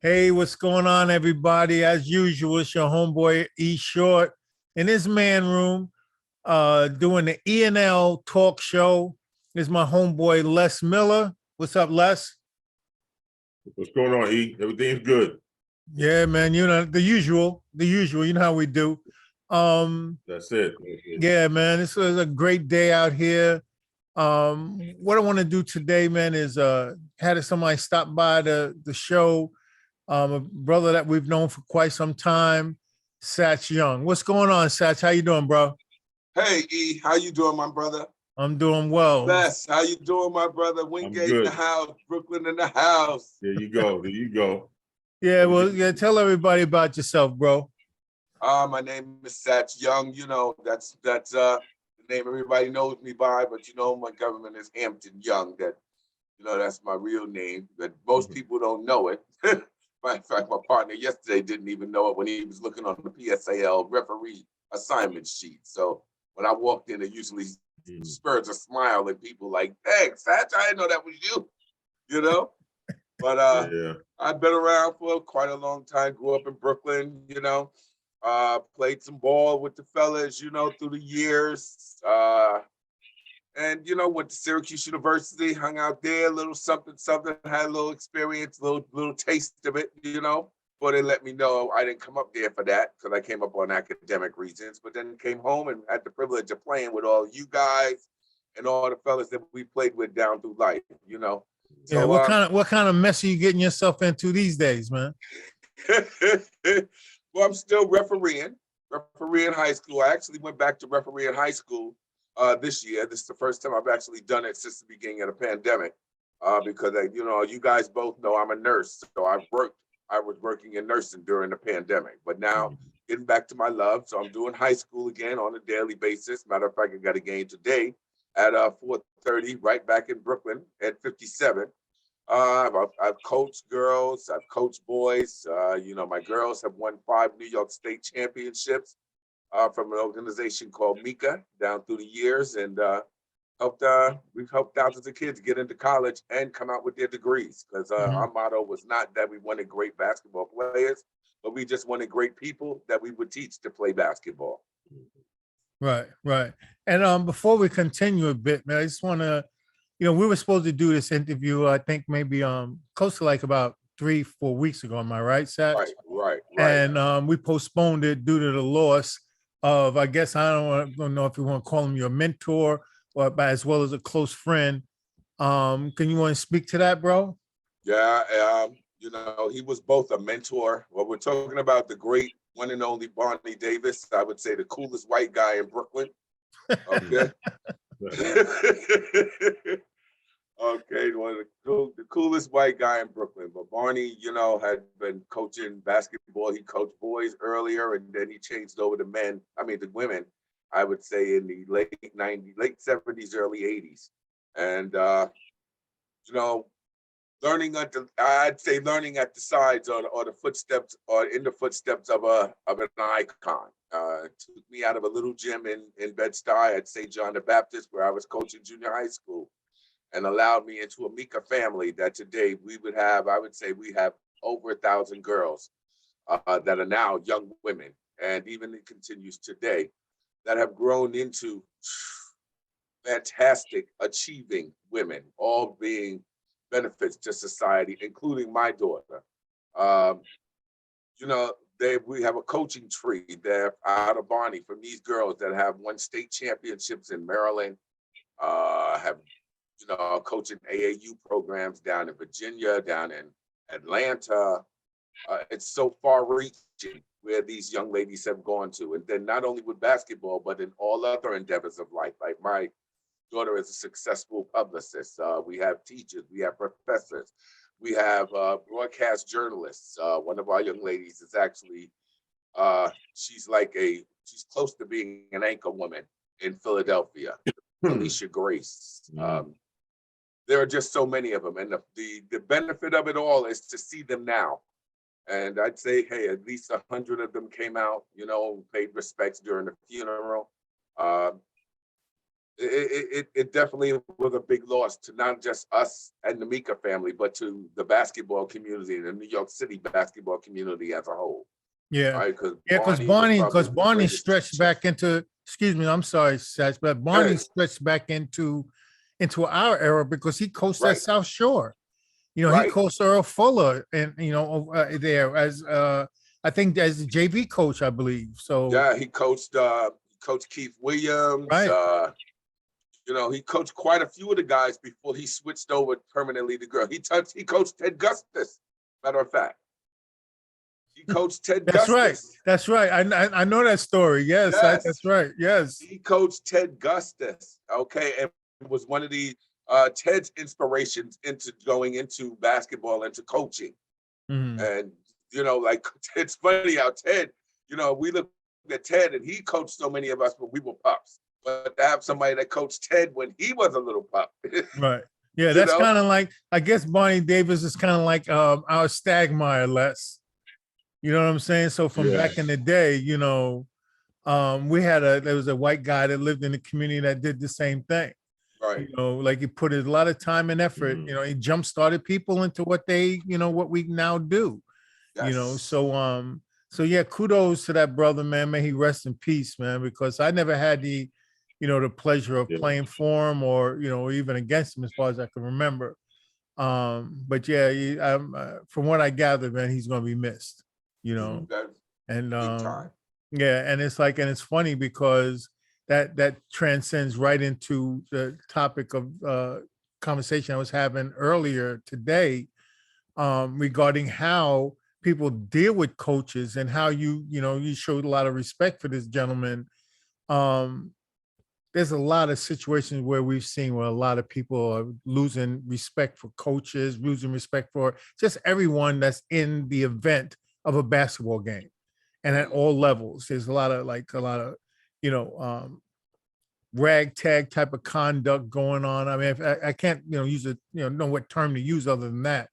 Hey, what's going on, everybody? As usual, it's your homeboy E Short in his man room, doing the E&L talk show. This is my homeboy Les Miller. What's up, Les? What's going on, E? Everything's good. Yeah, man. You know the usual. You know how we do. Um, That's it. yeah, man. This was a great day out here. What I want to do today, man, is had somebody stop by the show. A brother that we've known for quite some time, Satch Young. What's going on, Satch? How you doing, bro? Hey E, how you doing, my brother? I'm doing well. Les, how you doing, my brother? I'm Wingate in the good. house, Brooklyn in the house. There you go. There you go. Yeah, well, yeah. Tell everybody about yourself, bro. My name is Satch Young. You know, that's the name everybody knows me by, but you know, my government is Hampton Young. That's my real name, but most people don't know it. Matter of fact, my partner yesterday didn't even know it when he was looking on the PSAL referee assignment sheet. So when I walked in, it usually spurs a smile in people like, "Hey, Satch, I didn't know that was you," you know. But Yeah. I've been around for quite a long time. Grew up in Brooklyn, played some ball with the fellas, through the years. And went to Syracuse University, hung out there, a little something, had a little experience, little taste of it, But they let me know I didn't come up there for that because I came up on academic reasons, but then came home and had the privilege of playing with all you guys and all the fellas that we played with down through life. Yeah, So what kind of mess are you getting yourself into these days, man? well, I'm still refereeing high school. I actually went back to refereeing high school this year. This is the first time I've actually done it since the beginning of the pandemic. Because you guys both know I'm a nurse, so I was working in nursing during the pandemic, but now getting back to my love. So I'm doing high school again on a daily basis. Matter of fact, I got a game today at 4:30 right back in Brooklyn at 57. I've coached girls, I've coached boys. My girls have won 5 New York State championships from an organization called Mika down through the years, and we've helped thousands of kids get into college and come out with their degrees, because our motto was not that we wanted great basketball players, but we just wanted great people that we would teach to play basketball. Right, right. And before we continue a bit, man, I just want to, we were supposed to do this interview, I think maybe close to like about 3-4 weeks ago. Am I right, Satch? Right. And we postponed it due to the loss of, I guess, don't know if you want to call him your mentor or as well as a close friend. Can you want to speak to that, bro? Yeah, he was both a mentor. Well, we're talking about the great one and only Barney Davis. I would say the coolest white guy in Brooklyn. Okay. Okay, one of the coolest white guy in Brooklyn. But Barney, had been coaching basketball. He coached boys earlier, and then he changed over to the women, I would say in the late 90s, late 70s, early 80s. And, learning at the sides or the footsteps or in the footsteps of an icon. Took me out of a little gym in Bed-Stuy at St. John the Baptist, where I was coaching junior high school, and allowed me into a Mika family that today we have over 1,000 girls that are now young women, and even it continues today, that have grown into fantastic, achieving women, all being benefits to society, including my daughter. We have a coaching tree there out of Barney from these girls that have won state championships in Maryland, have coaching AAU programs down in Virginia, down in Atlanta. It's so far-reaching where these young ladies have gone to, and then not only with basketball, but in all other endeavors of life. Like my daughter is a successful publicist. We have teachers, we have professors, we have broadcast journalists. One of our young ladies is actually, she's close to being an anchor woman in Philadelphia, Alicia Grace. There are just so many of them, and the benefit of it all is to see them now. And I'd say, hey, at least 100 of them came out, paid respects during the funeral. it definitely was a big loss to not just us and the Mika family, but to the basketball community, the New York City basketball community as a whole. Yeah. Right? Because Yeah, because Barney stretched back into, excuse me, I'm sorry, Satch, but Barney stretched back into our era because he coached at South Shore. You know, he coached Earl Fuller and there as I think as the JV coach, I believe. So yeah, he coached Keith Williams. Right. He coached quite a few of the guys before he switched over permanently to girl. He coached Ted Gustus, matter of fact. He coached Ted That's Gustus. right. That's right. I know that story. Yes, that's right. Yes. He coached Ted Gustus, okay, and was one of the Ted's inspirations into going into basketball, into coaching. Mhm. And, like, it's funny how Ted, we look at Ted and he coached so many of us when we were pups. But to have somebody that coached Ted when he was a little pup. Right. Yeah, that's kind of like, I guess Barney Davis is kind of like our Stagmeyer, Les. You know what I'm saying? So from back in the day, there was a white guy that lived in the community that did the same thing. Right. Like he put a lot of time and effort. Mhm. He jump started people into what they, what we now do. Yes. So yeah, kudos to that brother, man. May he rest in peace, man, because I never had the pleasure of playing for him or, even against him as far as I can remember. But yeah, from what I gather, man, he's going to be missed, and yeah, and it's funny because that transcends right into the topic of conversation I was having earlier today, regarding how people deal with coaches and how you showed a lot of respect for this gentleman. There's a lot of situations where we've seen where a lot of people are losing respect for coaches, losing respect for just everyone that's in the event of a basketball game. And at all levels, there's a lot of ragtag type of conduct going on. I mean, I can't, use know what term to use other than that.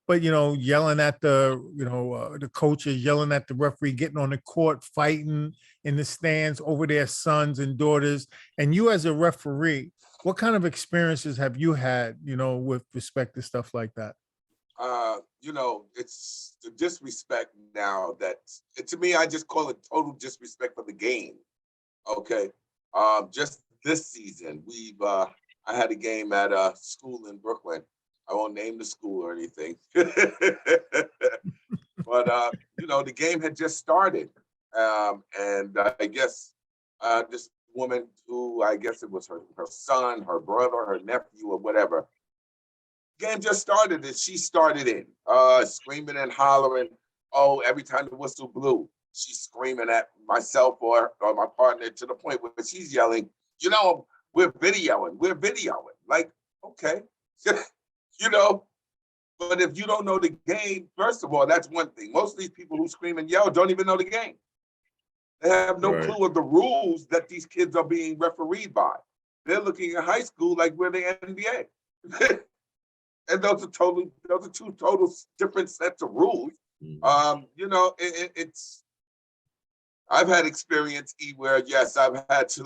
But, yelling at the coaches, yelling at the referee, getting on the court, fighting in the stands over their sons and daughters. And you as a referee, what kind of experiences have you had, with respect to stuff like that? It's the disrespect now to me, I just call it total disrespect for the game. Okay. Just this season, I had a game at a school in Brooklyn. I won't name the school or anything. But, the game had just started. And I guess this woman who, I guess it was her son, her brother, her nephew, or whatever, game just started and she started in, screaming and hollering. Oh, every time the whistle blew, she's screaming at myself or my partner to the point where she's yelling, we're videoing. Like, okay. But if you don't know the game, first of all, that's one thing. Most of these people who scream and yell don't even know the game. They have no clue of the rules that these kids are being refereed by. They're looking at high school like we're the NBA. And those are two total different sets of rules. It's I've had experience where, yes, I've had to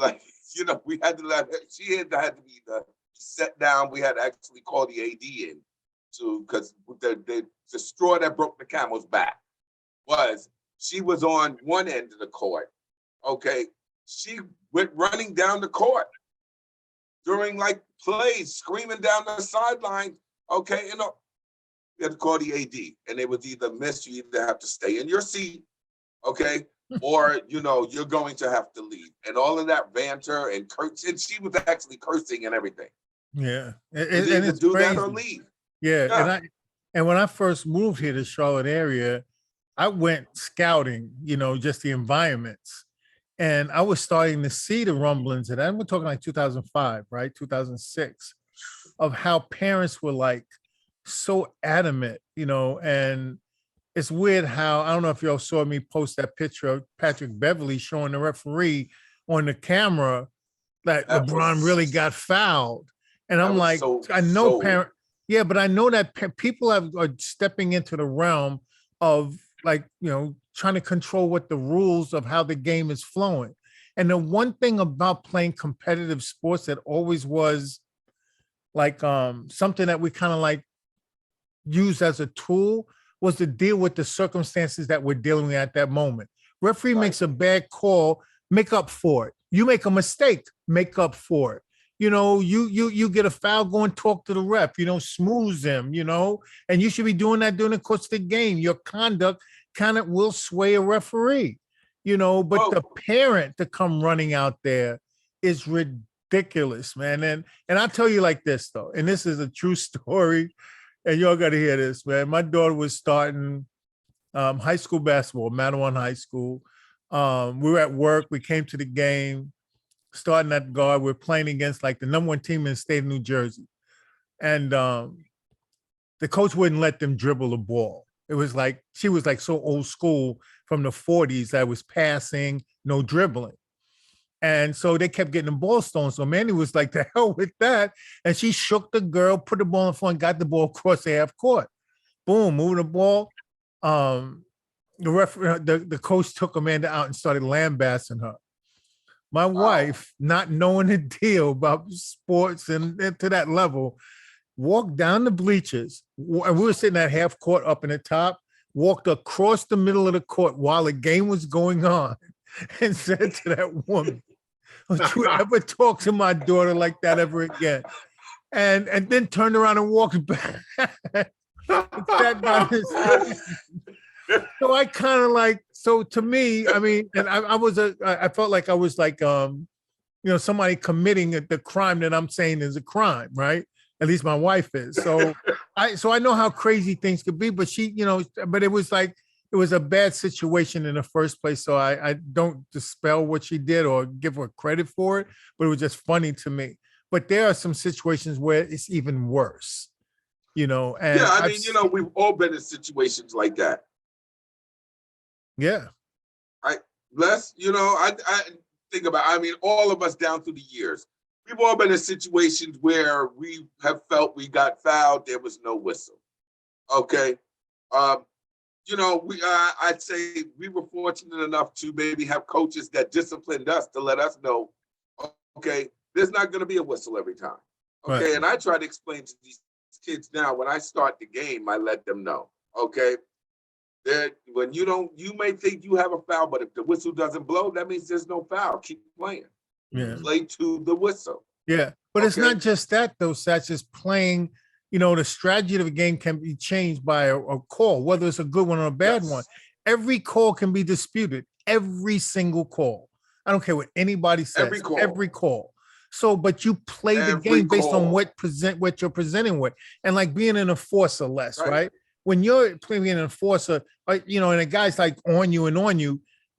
we had to she had to be set down. We had to actually call the AD in because the straw that broke the camel's back was she was on one end of the court. Okay. She went running down the court during plays, screaming down the sideline. Okay. We had to call the AD and it was either you either have to stay in your seat. Okay. Or, you're going to have to leave. And all of that banter and and she was actually cursing and everything. Yeah. And it's do crazy. That or leave. Yeah. And when I first moved here to Charlotte area, I went scouting, just the environments. And I was starting to see the rumblings, and we're talking like 2005, right? 2006, of how parents were so adamant, and it's weird how, I don't know if y'all saw me post that picture of Patrick Beverly showing the referee on the camera that LeBron really got fouled. And I'm like, I know but I know that people are stepping into the realm of trying to control what the rules of how the game is flowing. And the one thing about playing competitive sports that always was like something that we kind of like used as a tool was to deal with the circumstances that we're dealing with at that moment. Referee makes a bad call, make up for it. You make a mistake, make up for it. You know, you get a foul, go and talk to the ref, you know, smooth them, you know, and you should be doing that during the course of the game. Your conduct kind of will sway a referee, you know, but the parent to come running out there is ridiculous, man. And I'll tell you like this though, and this is a true story, and y'all got to hear this, man. My daughter was starting high school basketball, Madawan High School. We were at work. We came to the game, starting at guard. We're playing against like the #1 team in the state of New Jersey. And the coach wouldn't let them dribble the ball. It was like, she was like so old school from the 40s that was passing, no dribbling. And so they kept getting the ball stolen. So Manny was like, the hell with that. And she shook the girl, put the ball in front, got the ball across the half court. Boom, moving the ball. The coach took Amanda out and started lambasting her. My wife, not knowing the deal about sports and to that level, walked down the bleachers. And we were sitting at half court up in the top, walked across the middle of the court while the game was going on and said to that woman, "Don't you ever talk to my daughter like that ever again." And then turned around and walked back. And sat down and so I kind of like, so to me, I mean, and I felt like I was like, you know, somebody committing the crime that I'm saying is a crime, right? At least my wife is. So I know how crazy things could be, but she, you know, but it was like, it was a bad situation in the first place. So I don't dispel what she did or give her credit for it, but it was just funny to me. But there are some situations where it's even worse, you know. And yeah, I mean, you know, we've all been in situations like that. Yeah. Les, you know, I think about, I mean, all of us down through the years, we've all been in situations where we have felt we got fouled, there was no whistle. Okay. You know, I'd say we were fortunate enough to maybe have coaches that disciplined us to let us know, okay, there's not going to be a whistle every time. Okay. Right. And I try to explain to these kids now, when I start the game, I let them know, okay, that when you may think you have a foul, but if the whistle doesn't blow, that means there's no foul. Keep playing. Yeah. Play to the whistle. Yeah. But it's not just that though, Satch, is playing, you know, the strategy of a game can be changed by a call, whether it's a good one or a bad one. Every call can be disputed. Every single call. I don't care what anybody says. Every call. So, but you play the game based on what you're presenting with. And like being an enforcer less, right? When you're playing an enforcer, you know, and a guy's like on you,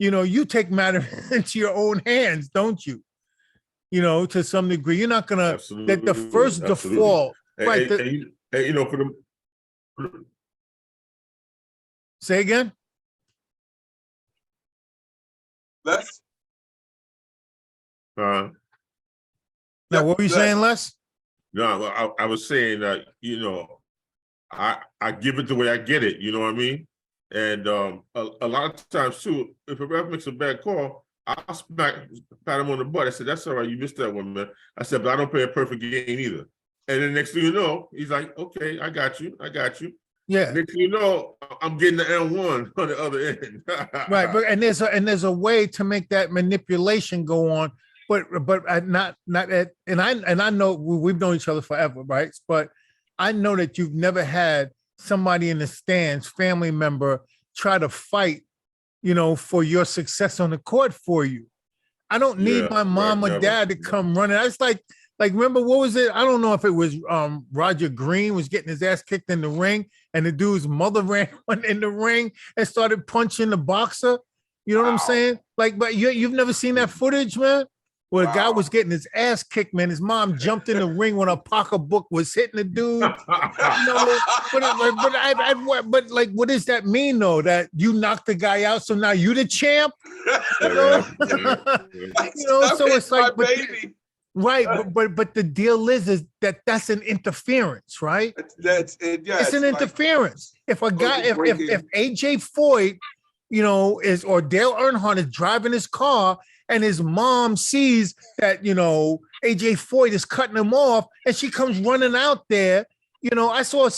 you know, you take matter into your own hands, don't you? You know, to some degree, you're not gonna that the first default, right? Hey, you know, for the say again. Les? Now, what were you saying, Les? No, I was saying that, you know, I give it the way I get it, you know what I mean? And a lot of times too, if a ref makes a bad call, I'll pat him on the butt. I said, "That's all right, you missed that one, man." I said, "But I don't play a perfect game either." And then next thing you know, he's like, "Okay, I got you. Yeah. Next thing you know, I'm getting the L1 on the other end. Right, but and there's a way to make that manipulation go on, but not at and I know we've known each other forever, right? But I know that you've never had somebody in the stands, family member, try to fight, you know, for your success on the court for you. I don't need my mom or dad to come running. I was like, remember, what was it? I don't know if it was Roger Green was getting his ass kicked in the ring and the dude's mother ran in the ring and started punching the boxer. You know what I'm saying? Like, but you've never seen that footage, man? Where a guy was getting his ass kicked, man. His mom jumped in the ring when a pocketbook was hitting the dude. You know, but like, what does that mean, though? That you knocked the guy out, so now you the champ? You know, you know. So it's like, right? But the deal is that that's an interference, right? That's it. Yeah, it's an interference. If a guy, if AJ Foyt, you know, or Dale Earnhardt is driving his car and his mom sees that, AJ Foyt is cutting him off, and she comes running out there. I saw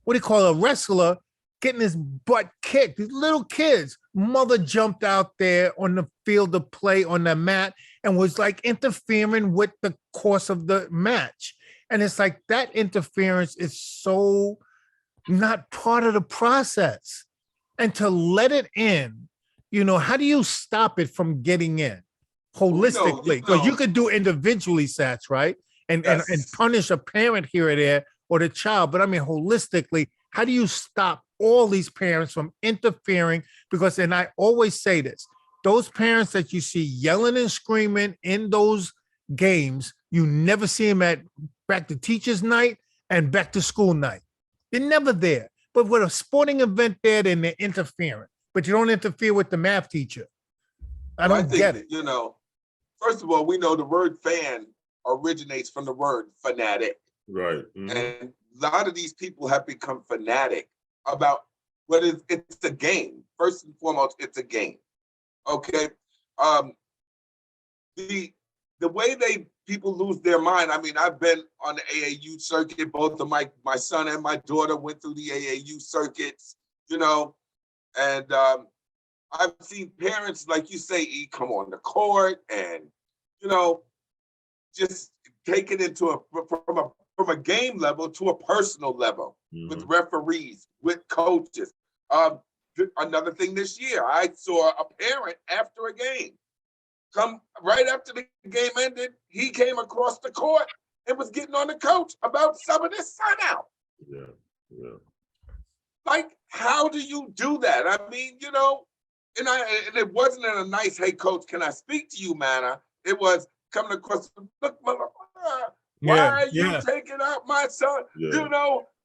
what do you call it, a wrestler getting his butt kicked. These little kids. Mother jumped out there on the field of play on the mat and was like interfering with the course of the match. And it's like that interference is so not part of the process. And to let it in, how do you stop it from getting in holistically? Because you could do individually, Satch, right? And punish a parent here or there or the child. But I mean, holistically, how do you stop all these parents from interfering? Because, and I always say this, those parents that you see yelling and screaming in those games, you never see them at back to teachers' night and back to school night. They're never there. But with a sporting event there, then they're interfering. But you don't interfere with the math teacher. I don't get it. First of all, we know the word fan originates from the word fanatic. Right. Mm-hmm. And a lot of these people have become fanatic about what it's a game. First and foremost, it's a game. Okay. The way people lose their mind. I mean, I've been on the AAU circuit. Both of my son and my daughter went through the AAU circuits, and I've seen parents, like you say, come on the court and, just take it into from a game level to a personal level with referees, with coaches. Another thing this year, I saw a parent after a game. Come right after the game ended, he came across the court and was getting on the coach about subbing his son out. Yeah. Like, how do you do that? I mean, and it wasn't in a nice, hey, coach, can I speak to you manner? It was coming across, look, motherfucker, why are you taking out my son? Yeah.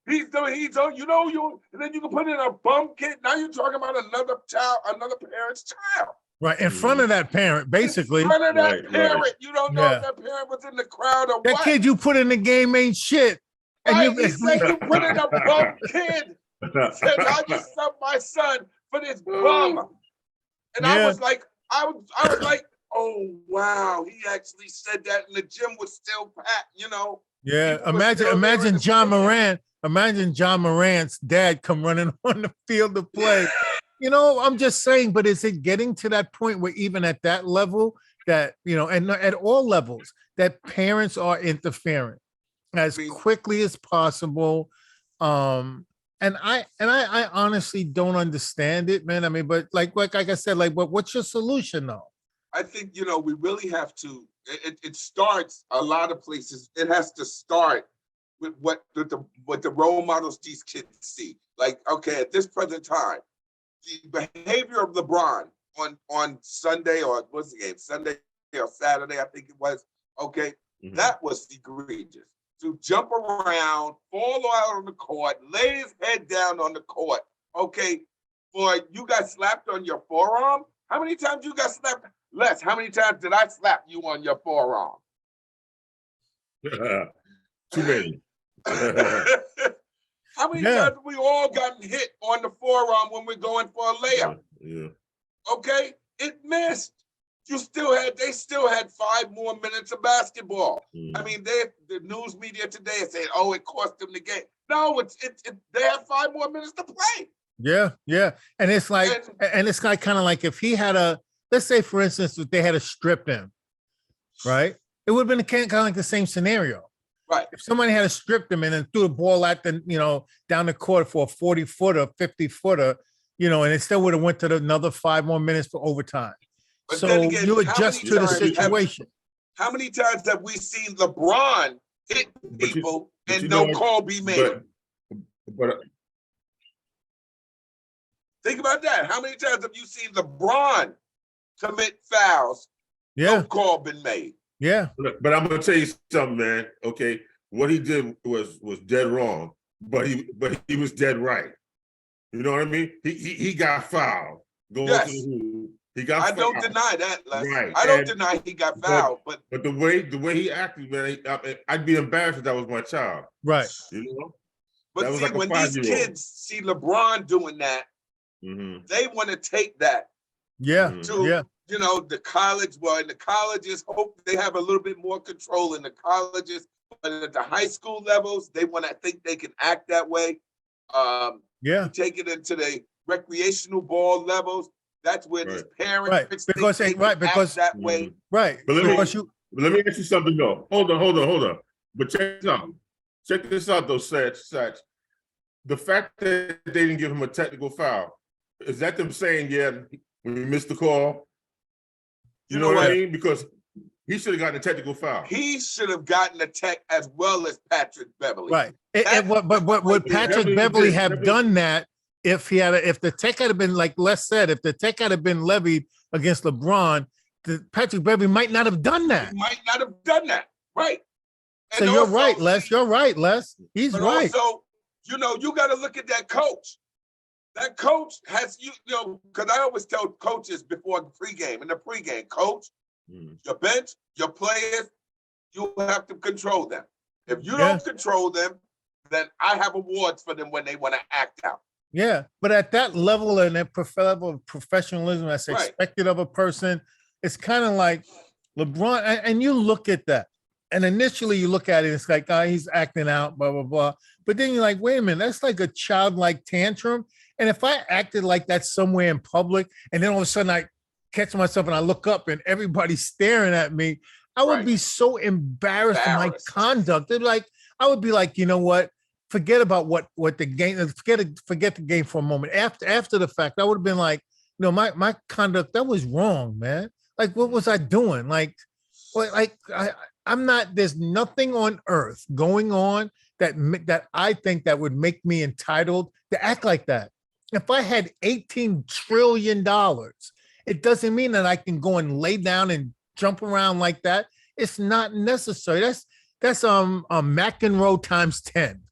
He's on, and then you can put in a bum kid. Now you're talking about another parent's child. Right, in front of that parent, basically. In front of that parent. Right. You don't know if that parent was in the crowd or that what. Kid you put in the game ain't shit. And he said you put in a bum kid. He said, I just subbed my son for this bum. And I was like, oh, wow. He actually said that and the gym was still packed, Yeah, imagine John Morant. Imagine John Morant's dad come running on the field to play. I'm just saying, but is it getting to that point where even at that level that, and at all levels, that parents are interfering as quickly as possible? And I honestly don't understand it, man. I mean, but like I said, but what's your solution though? I think, we really have to, it starts a lot of places. It has to start with what the role models these kids see. Like, okay, at this present time, the behavior of LeBron on Sunday, or what's the game? Sunday or Saturday, I think it was. Okay, that was egregious. To jump around, fall out on the court, lay his head down on the court. Okay, boy, you got slapped on your forearm. How many times you got slapped? Les, how many times did I slap you on your forearm? Too many. How many times have we all gotten hit on the forearm when we're going for a layup? Yeah. Okay, it missed. They still had 5 more minutes of basketball. I mean, the news media today is saying, oh, it cost them the game. No, they have 5 more minutes to play. Yeah. And it's like, kind of like if he had let's say, for instance, if they had to strip him, right? It would have been kind of like the same scenario. Right. If somebody had stripped him and then threw the ball at the, down the court for a 40-footer, 50-footer, and it still would have went to another 5 more minutes for overtime. But so again, you adjust to the situation. How many times have we seen LeBron hit people and no call be made? But think about that. How many times have you seen LeBron commit fouls? No call been made. Yeah. But I'm gonna tell you something, man. Okay, what he did was dead wrong, but he was dead right. You know what I mean? He got fouled. Going to the hoop. He got fouled. I don't deny that, Les. Right. I don't deny he got fouled, but the way he acted, man, I'd be embarrassed if that was my child. Right. But see, like when these kids see LeBron doing that, they want to take that Yeah, Mhm. yeah, you know, the college. Well, in the colleges, hope they have a little bit more control in the colleges, but at the high school levels, they want to think they can act that way. yeah. You take it into the recreational ball levels. That's where these Right. parents Right. think Because they can act that way. Mhm. right. But Because you let me ask you something though. Hold on. But check this out. Check this out though, Satch. The fact that they didn't give him a technical foul, is that them saying, yeah, we missed the call? You know what I mean? Because he should have gotten a technical foul. He should have gotten a tech as well as Patrick Beverly. right. But would Yeah, Patrick Beverly Beverly did. have Beverly- Mm-hmm. done that if if the tech had been like Les said, if the tech had been levied against LeBron, Patrick Beverly might not have done that. He might not have done that, right? So And you're also, right, Les. see, You're right, Les. He's but right. also, you know, you got to look at that coach. That coach has, you know, because I always tell coaches before the pregame, in the pregame, coach, your bench, your players, you have to control them. If you don't control them, then I have awards for them when they want to act out. Yeah, but at that level and that level of professionalism that's Right. expected of a person, it's kind of like LeBron. And you look at that, and initially you look at it, it's like, oh, he's acting out, blah blah blah. But then you're like, wait a minute, that's like a childlike tantrum. And if I acted like that somewhere in public, and then all of a sudden I catch myself and I look up and everybody's staring at me, I would Right. be so embarrassed for my Embarrassed. conduct. They'd be like, I would be like, you know what? Forget about what the game. Forget the game for a moment. After the fact, I would have been like, you know, my conduct, that was wrong, man. Like, what was I doing? I'm not. There's nothing on earth going on that I think that would make me entitled to act like that. If I had $18 trillion, it doesn't mean that I can go and lay down and jump around like that. It's not necessary. That's McEnroe times 10.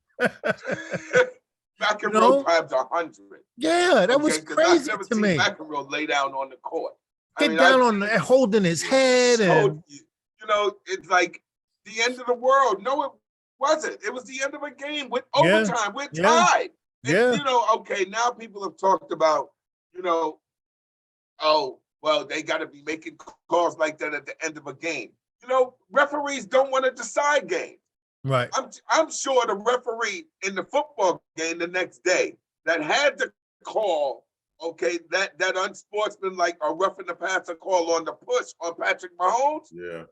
McEnroe times 100. Yeah, that was crazy I've never to seen me. McEnroe lay down on the court. Get down on holding his head, and you know, it's like the end of the world. No, it wasn't. It was the end of a game with overtime. We're tied. Yeah. You know, okay, now people have talked about, you know, oh, well, they got to be making calls like that at the end of a game. You know, referees don't want to decide games. Right. I'm sure the referee in the football game the next day that had to call, okay, that unsportsmanlike or roughing the passer call on the push on Patrick Mahomes. Yeah.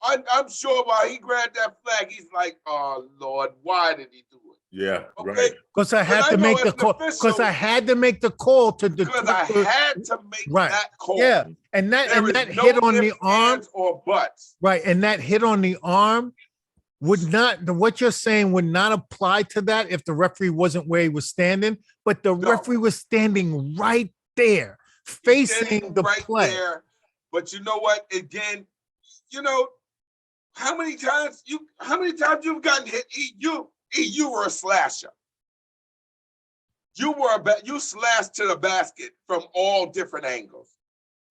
I'm sure while he grabbed that flag, he's like, "Oh Lord, why did he do it?" Yeah, okay? right. Because I had to make the call. Because I had to make the call to the. Because I had to make that call. Yeah, and that no hit on the arm or buts. Right, and that hit on the arm would not. What you're saying would not apply to that if the referee wasn't where he was standing. But the referee was standing right there, facing the play. There. But you know what? Again, you know. How many times you've gotten hit? You were a slasher. You slashed to the basket from all different angles.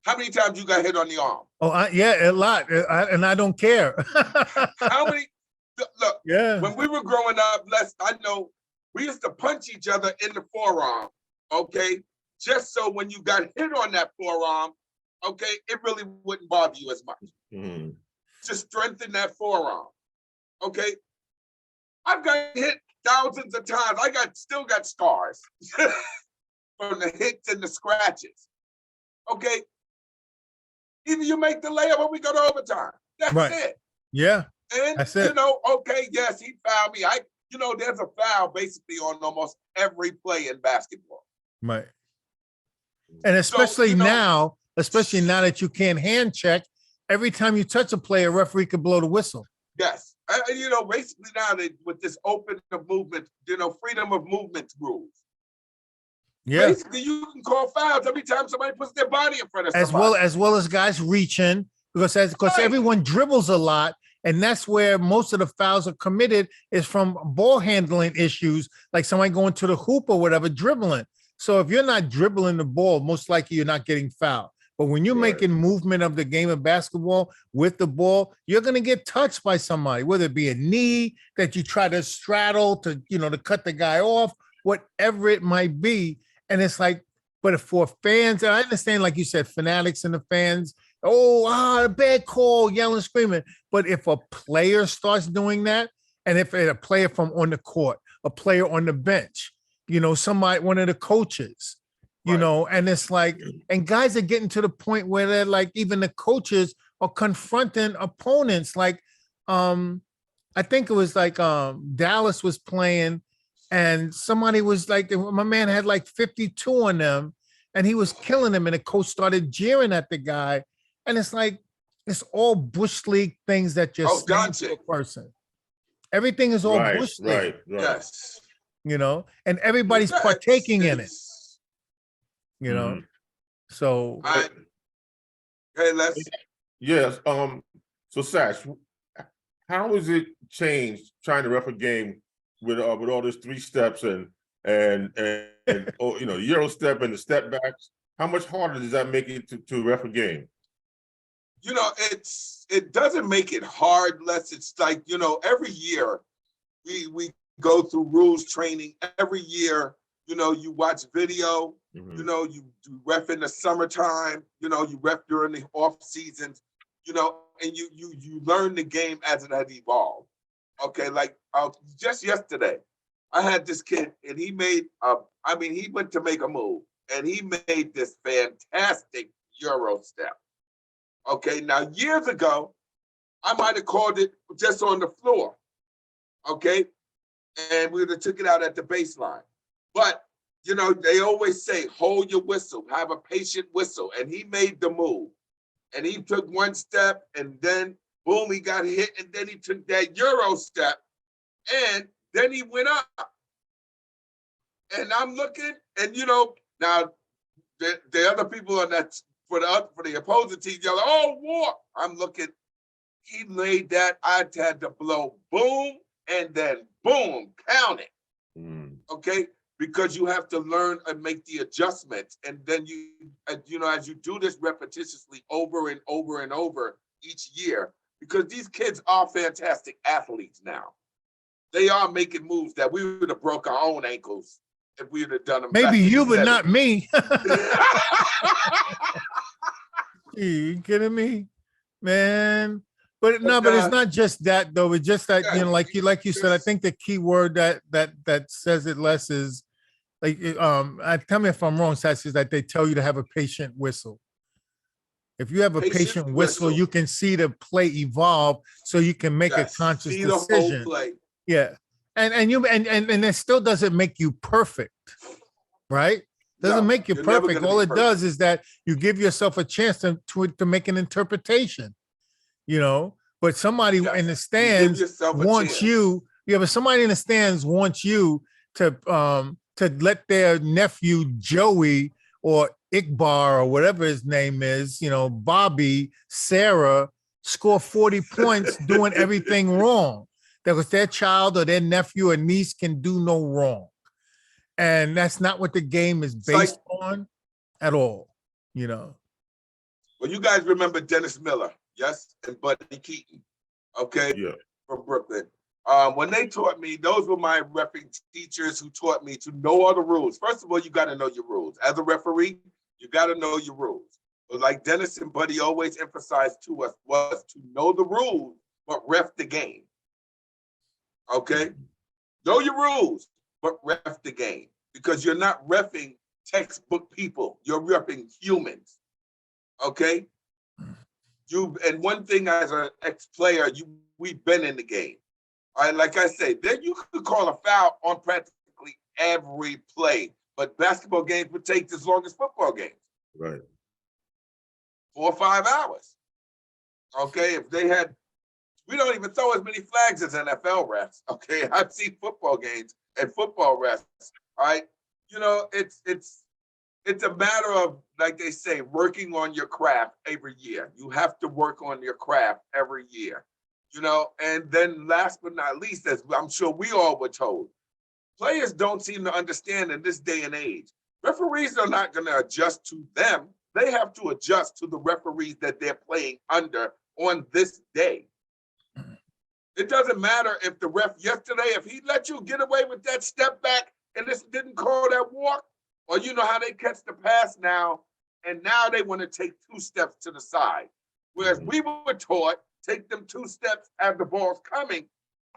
How many times you got hit on the arm? Oh, yeah, a lot, and I don't care. How many? Look, yeah. When we were growing up, I know we used to punch each other in the forearm. Okay, just so when you got hit on that forearm, okay, it really wouldn't bother you as much. Mm-hmm. To strengthen that forearm. Okay. I've got hit thousands of times. Still got scars from the hits and the scratches. Okay. Either you make the layup or we go to overtime. That's it. Yeah. And that's it. You know, okay, yes, he fouled me. There's a foul basically on almost every play in basketball. Right. And especially now that you can't hand check. Every time you touch a player, a referee could blow the whistle. Yes. Basically now with this open of movement, freedom of movement rules. Yeah. Basically, you can call fouls every time somebody puts their body in front of somebody. As well as guys reaching, because everyone dribbles a lot, and that's where most of the fouls are committed is from ball handling issues, like somebody going to the hoop or whatever, dribbling. So if you're not dribbling the ball, most likely you're not getting fouled. But when you're making movement of the game of basketball with the ball, you're going to get touched by somebody, whether it be a knee that you try to straddle to cut the guy off, whatever it might be. And it's like, But if for fans, and I understand, like you said, fanatics and the fans, a bad call, yelling, screaming. But if a player starts doing that, and if a player from on the court, a player on the bench, somebody, one of the coaches, Right. and it's like, and guys are getting to the point where they're like, even the coaches are confronting opponents. Like, I think it was like Dallas was playing, and somebody was like, my man had like 52 on them, and he was killing him, and the coach started jeering at the guy. And it's like, it's all bush league things that you're saying to a person. Everything is all Right, bush league, right. Yes. and everybody's Yes, partaking in it, Mhm. So Hey, let's. Yes. So Satch, how has it changed trying to ref a game with all this 3 steps and Euro step and the step backs? How much harder does that make it to ref a game? It doesn't make it hard unless it's like, every year we go through rules training. Every year, you watch video, Mhm. you ref in the summertime, you ref during the off seasons, and you learn the game as it has evolved. Okay, like just yesterday, I had this kid and he he went to make a move and he made this fantastic Euro step. Okay, now years ago, I might have called it just on the floor. Okay, and we would have took it out at the baseline. But they always say, hold your whistle, have a patient whistle. And he made the move. And he took one step, and then boom, he got hit, and then he took that Euro step, and then he went up. And I'm looking, and now the other people on that for the opposing team yell, "Oh, war!" I'm looking. He laid that. I had to blow boom and then boom, count it. Okay, because you have to learn and make the adjustments, and then as you do this repetitiously over and over and over each year, because these kids are fantastic athletes now. They are making moves that we would have broke our own ankles if we would have done them. Maybe you, but 70s. not me. You kidding me, man? But no, but it's not just that though. It's just that like you said. I think the key word that says it less is like tell me if I'm wrong, Satch, is that they tell you to have a patient whistle. If you have a patient whistle, you can see the play evolve, so you can make a conscious see the whole decision. play. Yeah, and it still doesn't make you perfect, right? Doesn't make you perfect. All it does is that you give yourself a chance to make an interpretation, But somebody in the stands wants you. Yeah, but somebody in the stands wants you to let their nephew Joey or Iqbar or whatever his name is, Bobby, Sarah, score 40 points doing everything wrong. That was their child or their nephew or niece can do no wrong. And that's not what the game is based on at all, Well, you guys remember Dennis Miller, yes? And Buddy Keaton, okay? Yeah. From Brooklyn. When they taught me, those were my referee teachers who taught me to know all the rules. First of all, you got to know your rules. As a referee, you got to know your rules. But like Dennis and Buddy always emphasized to us was to know the rules, but ref the game. Okay? Know your rules, but ref the game. Because you're not reffing textbook people. You're reffing humans. Okay? And one thing as an ex-player, we've been in the game. All right, like I say, then you could call a foul on practically every play. But basketball games would take as long as football games. Right. 4 or 5 hours. Okay, if they had, we don't even throw as many flags as NFL refs. Okay, I've seen football games and football refs. All right, it's a matter of, like they say, working on your craft every year. You have to work on your craft every year. And then last but not least, as I'm sure we all were told, players don't seem to understand in this day and age. Referees are not going to adjust to them. They have to adjust to the referees that they're playing under on this day. It doesn't matter if the ref yesterday, if he let you get away with that step back and this didn't call that walk, Or you know how they catch the pass now, and now they want to take 2 steps to the side. Whereas we were taught, take them 2 steps as the ball's coming,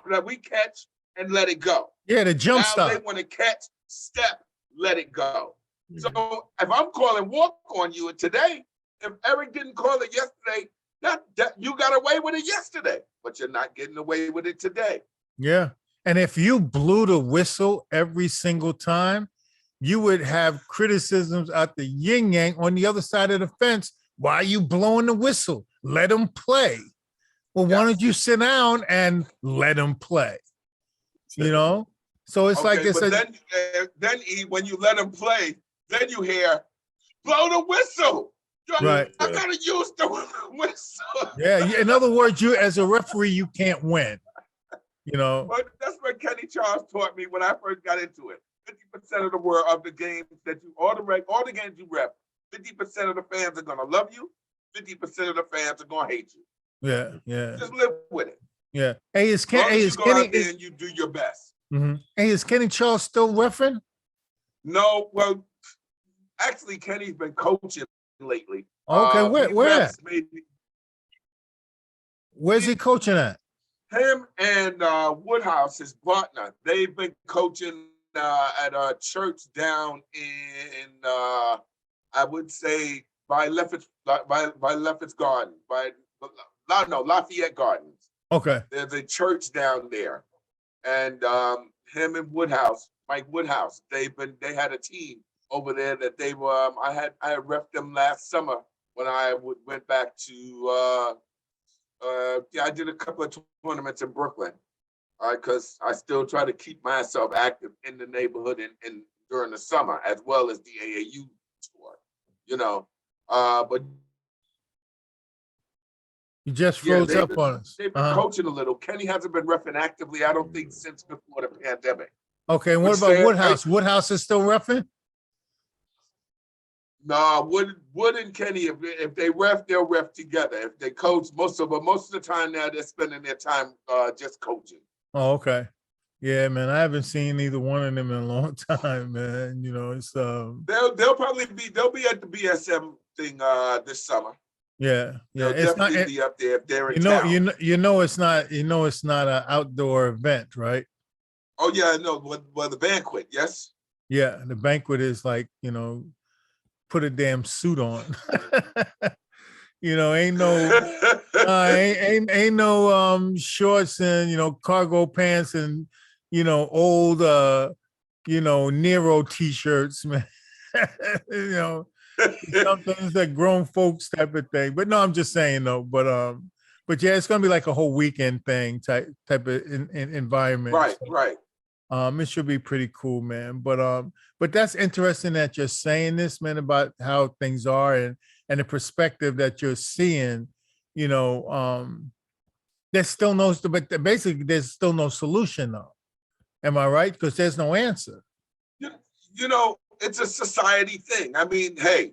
so that we catch and let it go. Yeah, the jump Now stop. they want to catch, step, let it go. So if I'm calling walk on you today, if Eric didn't call it yesterday, that you got away with it yesterday, but you're not getting away with it today. Yeah. And if you blew the whistle every single time, you would have criticisms out the yin yang on the other side of the fence. Why are you blowing the whistle? Let them play. Well, why don't you sit down and let them play? You know? So it's like it's but then when you let them play, then you hear, blow the whistle. Right. I gotta use the whistle. Yeah. In other words, you as a referee, you can't win. You know. But that's what Kenny Charles taught me when I first got into it. 50% of the world of the games that you all the games you rep, 50% of the fans are gonna love you, 50% of the fans are gonna hate you. Yeah, yeah. Just live with it. Yeah. Hey, is Kenny? Hey, is Kenny? And you do your best. Mm-hmm. Hey, is Kenny Charles still refereeing? No, well, actually, Kenny's been coaching lately. Okay, where? Where's he coaching at? Him and Woodhouse, his partner, they've been coaching at a church down in I would say by Lefferts Garden, Lafayette Gardens. Okay. There's a church down there, and him and Mike Woodhouse, they had a team over there that they were. I had ref them last summer when I went back to. I did a couple of tournaments in Brooklyn, because I still try to keep myself active in the neighborhood and during the summer as well as the AAU tour, you know. But you just froze up on us. They've been coaching a little. Kenny hasn't been reffing actively, I don't think, since before the pandemic. Okay, and what about Woodhouse? Woodhouse is still reffing? No, Wood and Kenny, if they ref, they'll ref together. If they coach, most of the time now they're spending their time just coaching. Oh, okay. Yeah, man, I haven't seen either one of them in a long time, man. You know, it's they'll probably be at the BSM thing this summer. Yeah, yeah. They'll definitely be up there if they're in town. You know it's not an outdoor event, right? Oh yeah, no. Well, the banquet, yes. Yeah, the banquet is like, you know, put a damn suit on. You know, ain't no shorts and, you know, cargo pants and, you know, old you know, Nero t-shirts, man. You know, sometimes that grown folks type of thing. But no, I'm just saying though. But yeah, it's gonna be like a whole weekend thing type of environment. Right, so, right. It should be pretty cool, man. But that's interesting that you're saying this, man, about how things are and the perspective that you're seeing. You know, there's still but basically there's still no solution though. Am I right? Because there's no answer. You know, it's a society thing. I mean, hey,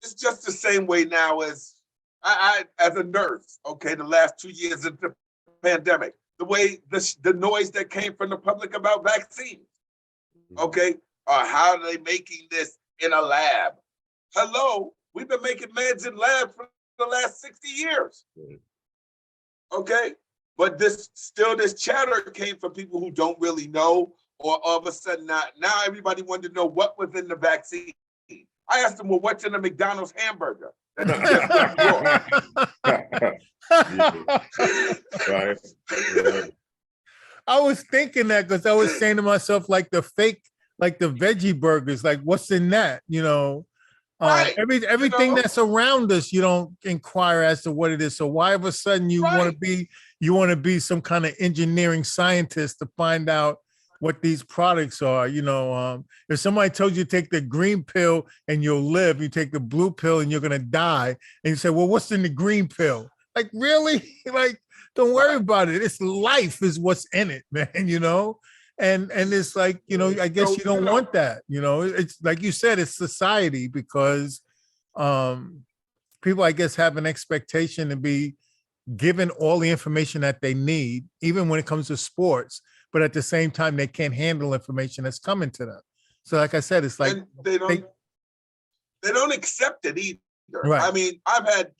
it's just the same way now as I as a nurse. Okay, the last 2 years of the pandemic. The way the noise that came from the public about vaccines. Okay, how are they making this in a lab? Hello, we've been making meds in labs for the last 60 years. Okay, but this chatter came from people who don't really know, or all of a sudden now everybody wanted to know what was in the vaccine. I asked them, well, what's in a McDonald's hamburger? Right. I was thinking that because I was saying to myself, like the veggie burgers, like what's in that? You know, right. Everything that's around us, you don't inquire as to what it is. So why of a sudden you want to be some kind of engineering scientist to find out what these products are? You know, if somebody told you to take the green pill and you'll live, you take the blue pill and you're gonna die, and you say, well, what's in the green pill? Like, really? Like, don't worry about it. It's life is what's in it, man, you know? And it's like, you know, I guess you don't want that, you know? It's like you said, it's society because people, I guess, have an expectation to be given all the information that they need, even when it comes to sports, but at the same time, they can't handle information that's coming to them. So like I said, it's like, And they don't accept it either. Right. I mean, I've had,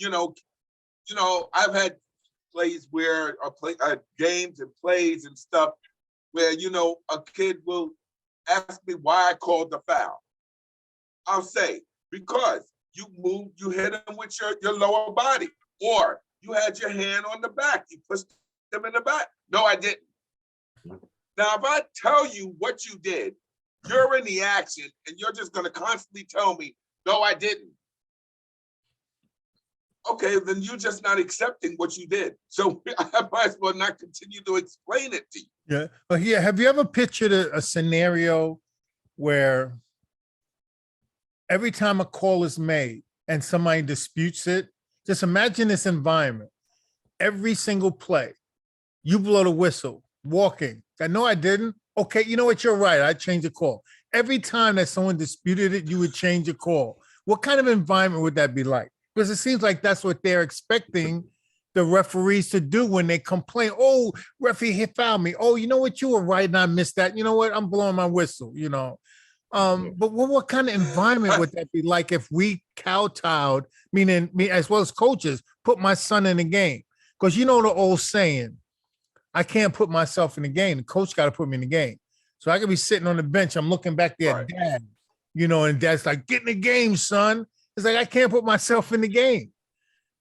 I've had plays where games and plays and stuff where, a kid will ask me why I called the foul. I'll say, because you hit him with your lower body, or you had your hand on the back, you pushed him in the back. No, I didn't. Now, if I tell you what you did, you're in the action and you're just going to constantly tell me, no, I didn't. Okay, then you're just not accepting what you did. So I might as well not continue to explain it to you. Yeah. But yeah, have you ever pictured a scenario where every time a call is made and somebody disputes it, just imagine this environment. Every single play, you blow the whistle, walking. I know I didn't. Okay, you know what? You're right. I changed the call. Every time that someone disputed it, you would change a call. What kind of environment would that be like? Because it seems like that's what they're expecting the referees to do when they complain. Oh, referee, he fouled me. Oh, you know what? You were right and I missed that. You know what? I'm blowing my whistle, But what kind of environment would that be like if we kowtowed, meaning me as well as coaches, put my son in the game? Because the old saying, I can't put myself in the game. The coach got to put me in the game. So I could be sitting on the bench. I'm looking back there at dad, and dad's like, get in the game, son. It's like, I can't put myself in the game,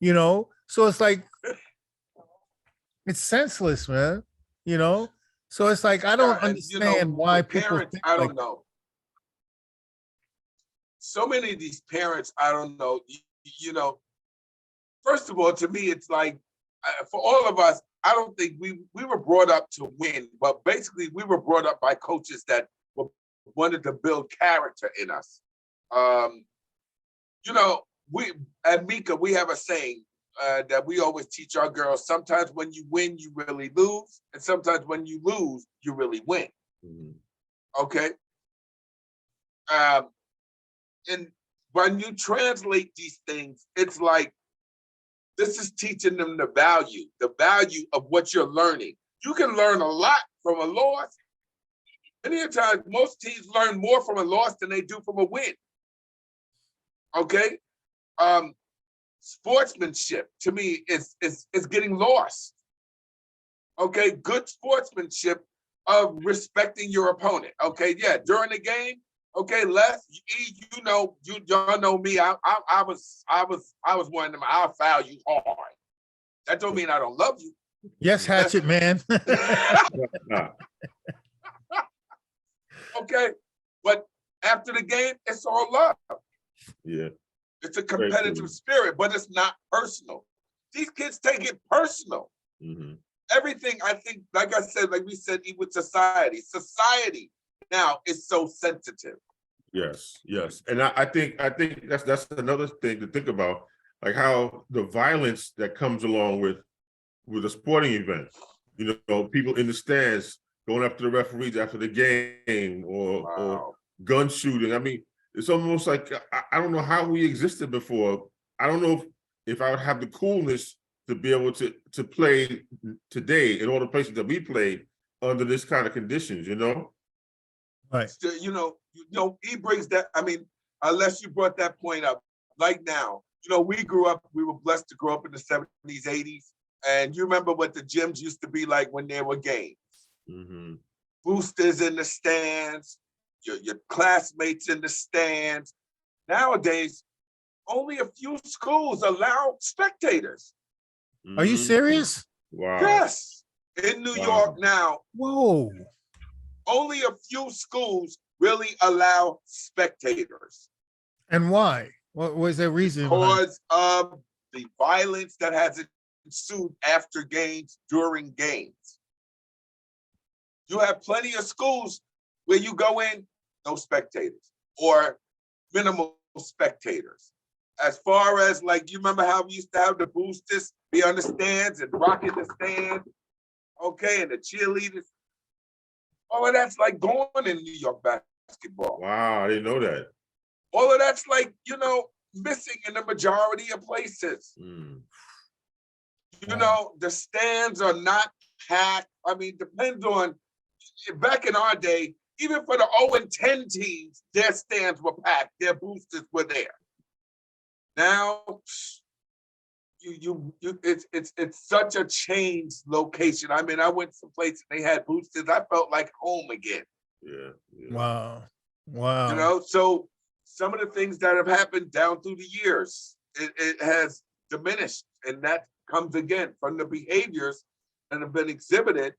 So it's like, it's senseless, man, So it's like, I don't understand why people parents, think I don't like know. So many of these parents, I don't know, first of all, to me, it's like, for all of us, I don't think we were brought up to win, but basically we were brought up by coaches that wanted to build character in us. We at Mika, we have a saying that we always teach our girls: sometimes when you win, you really lose, and sometimes when you lose, you really win. Mm-hmm. Okay. And when you translate these things, it's like, this is teaching them the value of what you're learning. You can learn a lot from a loss. Many times, most teams learn more from a loss than they do from a win. Okay? Sportsmanship, to me, is getting lost. Okay? Good sportsmanship of respecting your opponent. Okay? Yeah, during the game, okay, Les, y'all know me. I was one of them. I'll foul you hard. That don't mean I don't love you. Yes, Hatchet man. Okay, but after the game, it's all love. Yeah, it's a competitive spirit, but it's not personal. These kids take it personal. Mm-hmm. Everything, I think, like I said, like we said, with society now is so sensitive. Yes, and I think that's another thing to think about, like how the violence that comes along with a sporting event. People in the stands going up to the referees after the game, or gun shooting. I mean, it's almost like I don't know how we existed before. I don't know if I would have the coolness to be able to play today in all the places that we played under this kind of conditions. Right. He brings that. I mean, unless you brought that point up, like now, we were blessed to grow up in the 70s, 80s. And you remember what the gyms used to be like when there were games. Mm-hmm. Boosters in the stands, your classmates in the stands. Nowadays, only a few schools allow spectators. Mm-hmm. Are you serious? Wow. Yes. In New York now. Whoa. Only a few schools really allow spectators. And why? What was their reason? Because of the violence that has ensued after games, during games. You have plenty of schools where you go in, no spectators, or minimal spectators. As far as, like, you remember how we used to have the boosters be on the stands and rocking the stand, okay, and the cheerleaders. All of that's like gone in New York basketball. Wow, I didn't know that. All of that's like, missing in the majority of places. Mm. The stands are not packed. I mean, depends on, back in our day, even for the 0-10 teams, their stands were packed, their boosters were there. Now, it's such a changed location. I mean, I went some places they had boosters. I felt like home again. Yeah. Wow. You know, so some of the things that have happened down through the years, it has diminished, and that comes again from the behaviors that have been exhibited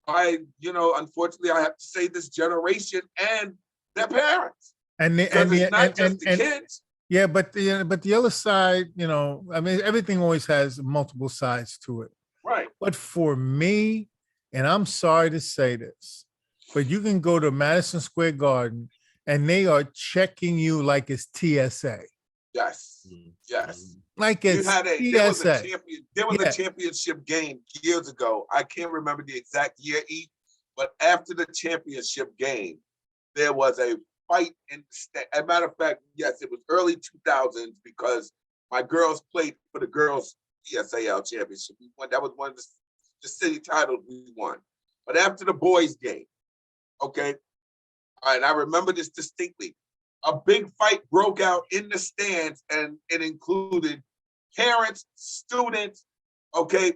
by, unfortunately, I have to say, this generation and their parents. Because it's not just the kids. Yeah, but the other side, I mean, everything always has multiple sides to it. Right. But for me, and I'm sorry to say this, but you can go to Madison Square Garden and they are checking you like it's TSA. Yes. Yes. Like it's TSA. There was a championship game years ago. I can't remember the exact year, but after the championship game, there was a fight in the stand. As a matter of fact, yes, it was early 2000s because my girls played for the girls ESAL championship. We won. That was one of the city titles we won. But after the boys game, okay, and I remember this distinctly, a big fight broke out in the stands, and it included parents, students, okay.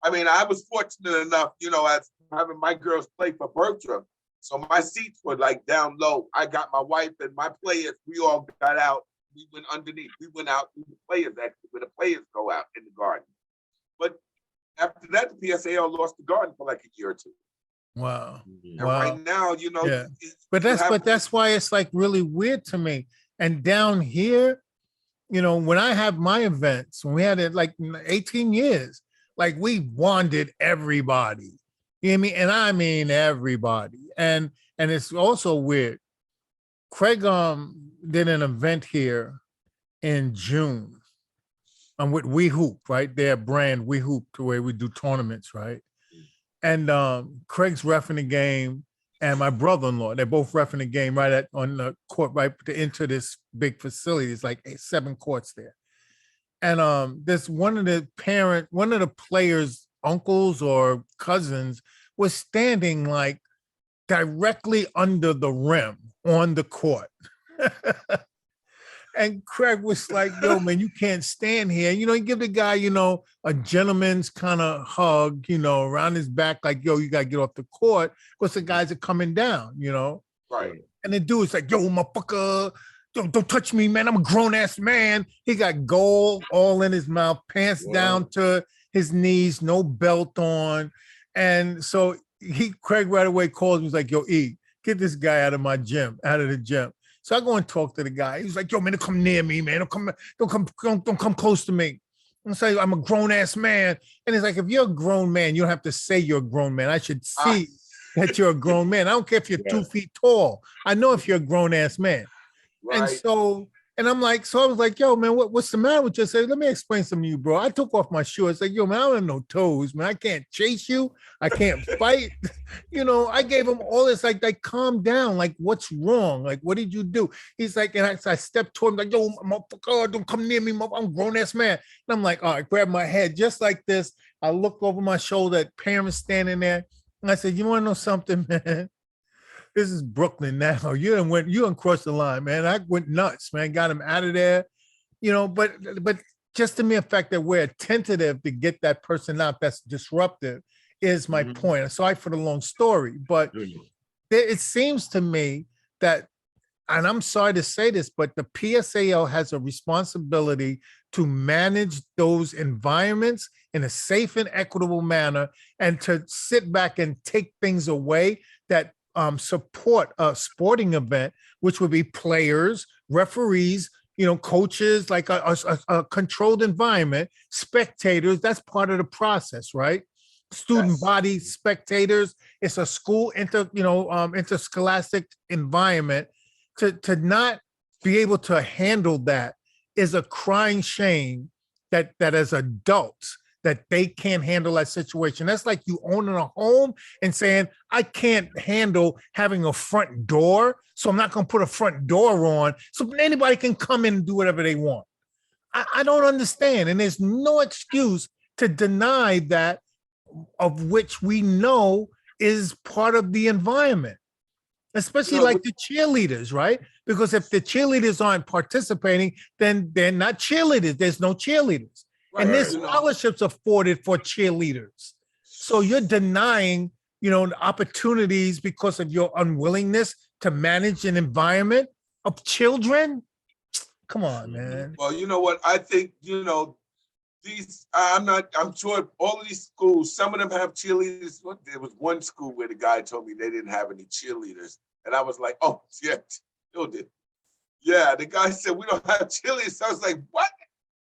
I mean, I was fortunate enough, as having my girls play for Bertram, so my seats were like down low. I got my wife and my players, we all got out. We went underneath. We went out through the players, actually, where the players go out in the garden. But after that, the PSAL lost the garden for like a year or two. Wow. And right now, But that's why it's like really weird to me. And down here, when I have my events, when we had it like 18 years, like we wanted everybody. You know what I mean? And I mean everybody. And it's also weird. Craig did an event here in June. With We Hoop, right? Their brand, We Hoop, to where we do tournaments, right? And Craig's reffing the game, and my brother-in-law, they're both reffing the game on the court, right to enter this big facility. It's like 7 courts there. And this one of the players' uncles or cousins was standing like directly under the rim on the court. And Craig was like, yo, man, you can't stand here. He give the guy, a gentleman's kind of hug, around his back, like, yo, you got to get off the court because the guys are coming down, Right. And the dude's like, yo, motherfucker, don't touch me, man. I'm a grown-ass man. He got gold all in his mouth, pants down to his knees, no belt on. And so Craig right away calls me, he's like, yo, E, get this guy out of the gym. So I go and talk to the guy. He's like, yo, man, don't come near me, man. Don't come close to me. I'm saying I'm a grown-ass man. And he's like, if you're a grown man, you don't have to say you're a grown man. I should see that you're a grown man. I don't care if you're 2 feet tall. I know if you're a grown-ass man. Right. And I'm like, so I was like, yo, man, what's the matter with you? I said, let me explain something to you, bro. I took off my shoe. I was like, yo, man, I don't have no toes, man. I can't chase you. I can't fight. I gave him all this, like, calm down. Like, what's wrong? Like, what did you do? He's like, and I stepped toward him, like, yo, motherfucker, don't come near me. I'm a grown-ass man. And I'm like, all right, grab my head just like this. I look over my shoulder at parents standing there. And I said, you want to know something, man? This is Brooklyn now. You done crossed the line, man. I went nuts, man. Got him out of there, but just the mere fact that we're attentive to get that person out that's disruptive is my point. Sorry for the long story, but it seems to me that, and I'm sorry to say this, but the PSAL has a responsibility to manage those environments in a safe and equitable manner, and to sit back and take things away that support a sporting event, which would be players, referees, coaches, like a controlled environment, spectators. That's part of the process, right? Student body, spectators. It's a school interscholastic environment. To not be able to handle that is a crying shame that as adults, that they can't handle that situation. That's like you owning a home and saying, I can't handle having a front door, so I'm not going to put a front door on so anybody can come in and do whatever they want. I don't understand. And there's no excuse to deny that, of which we know is part of the environment. especially You know, like the cheerleaders, right? Because if the cheerleaders aren't participating, then they're not cheerleaders. There's no cheerleaders. And there's you know, scholarships afforded for cheerleaders. So you're denying, the opportunities because of your unwillingness to manage an environment of children. Come on, man. well, you know what? I think, I'm sure all of these schools, some of them have cheerleaders. There was one school where the guy told me they didn't have any cheerleaders. And I was like, oh, yeah, still did. Yeah, the guy said, we don't have cheerleaders. So I was like, what?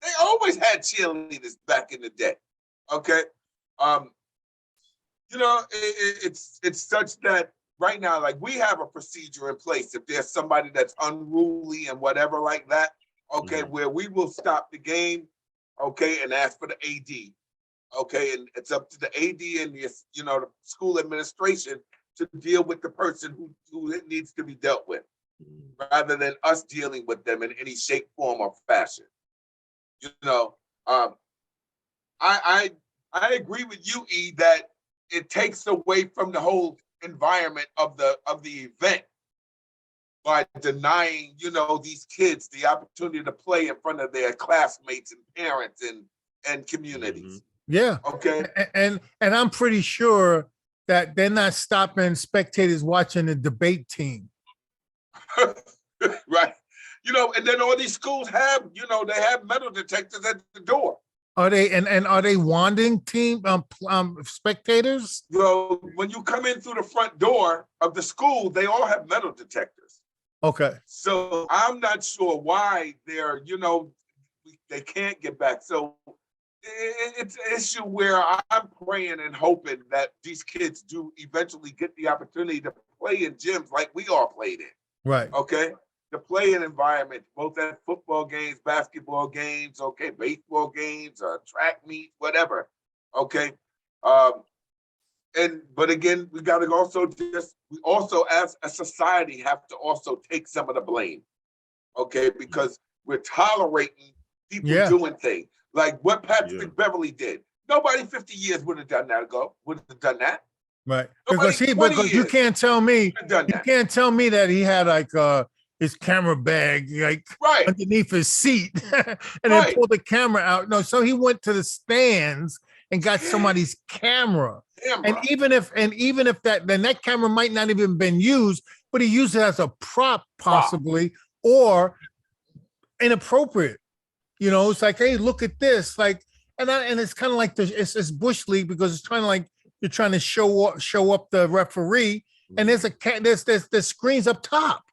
They always had cheerleaders back in the day. Okay. It's such that right now, like we have a procedure in place. If there's somebody that's unruly and whatever like that, okay, where we will stop the game, okay, and ask for the AD. Okay, and it's up to the AD and the school administration to deal with the person who it needs to be dealt with, rather than us dealing with them in any shape, form, or fashion. I agree with you, E, that it takes away from the whole environment of the event by denying, these kids the opportunity to play in front of their classmates and parents and communities. Yeah. Okay. And I'm pretty sure that they're not stopping spectators watching the debate team. Right. And then all these schools have, they have metal detectors at the door. Are they and are they wanding team spectators? When you come in through the front door of the school, they all have metal detectors. Okay. So I'm not sure why they're, they can't get back. So it's an issue where I'm praying and hoping that these kids do eventually get the opportunity to play in gyms like we all played in. Right. Okay. To play in environments, both at football games, basketball games, okay, baseball games, track meets, whatever. Okay. But again, we got to also as a society have to also take some of the blame. Okay, because we're tolerating people doing things. Like what Patrick Beverly did. Nobody 50 years would have done that would have done that. Right. Nobody Because you can't tell me that he had like his camera bag like underneath his seat and then pulled the camera out. No, so he went to the stands and got somebody's camera. And even if that camera might not even been used, but he used it as a prop possibly or inappropriate. It's like, hey, look at this. Like, and it's kind of like it's Bush League because it's trying to like you're trying to show up the referee, and there's screens up top.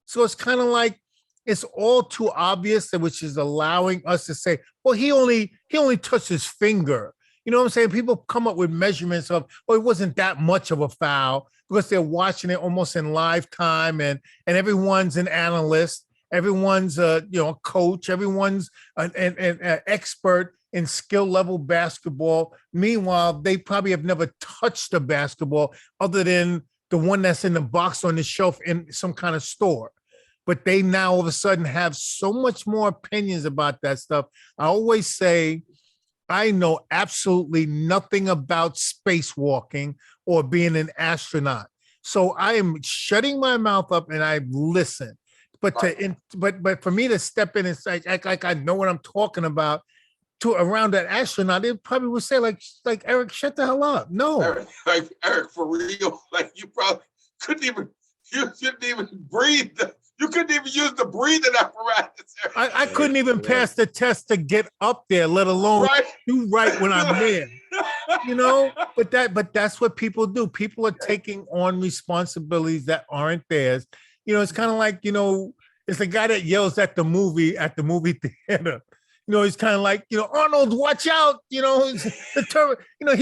So it's kind of like it's all too obvious, which is allowing us to say, well, he only touched his finger. You know what I'm saying? People come up with measurements of, it wasn't that much of a foul because they're watching it almost in live time, and everyone's an analyst, everyone's a coach, everyone's an expert in skill level basketball. Meanwhile, they probably have never touched a basketball other than the one that's in the box on the shelf in some kind of store. But they now all of a sudden have so much more opinions about that stuff. I always say, I know absolutely nothing about spacewalking or being an astronaut. So I am shutting my mouth up and I listen. But but for me to step in and say, act like I know what I'm talking about to around that astronaut, they probably would say like Eric, shut the hell up. No. Eric, for real, like you probably couldn't even breathe. You couldn't even use the breathing apparatus. I couldn't even pass the test to get up there, let alone do right when I'm there. But that's what people do. People are taking on responsibilities that aren't theirs. It's kind of like, it's the guy that yells at the movie theater. He's kind of like, Arnold, watch out. He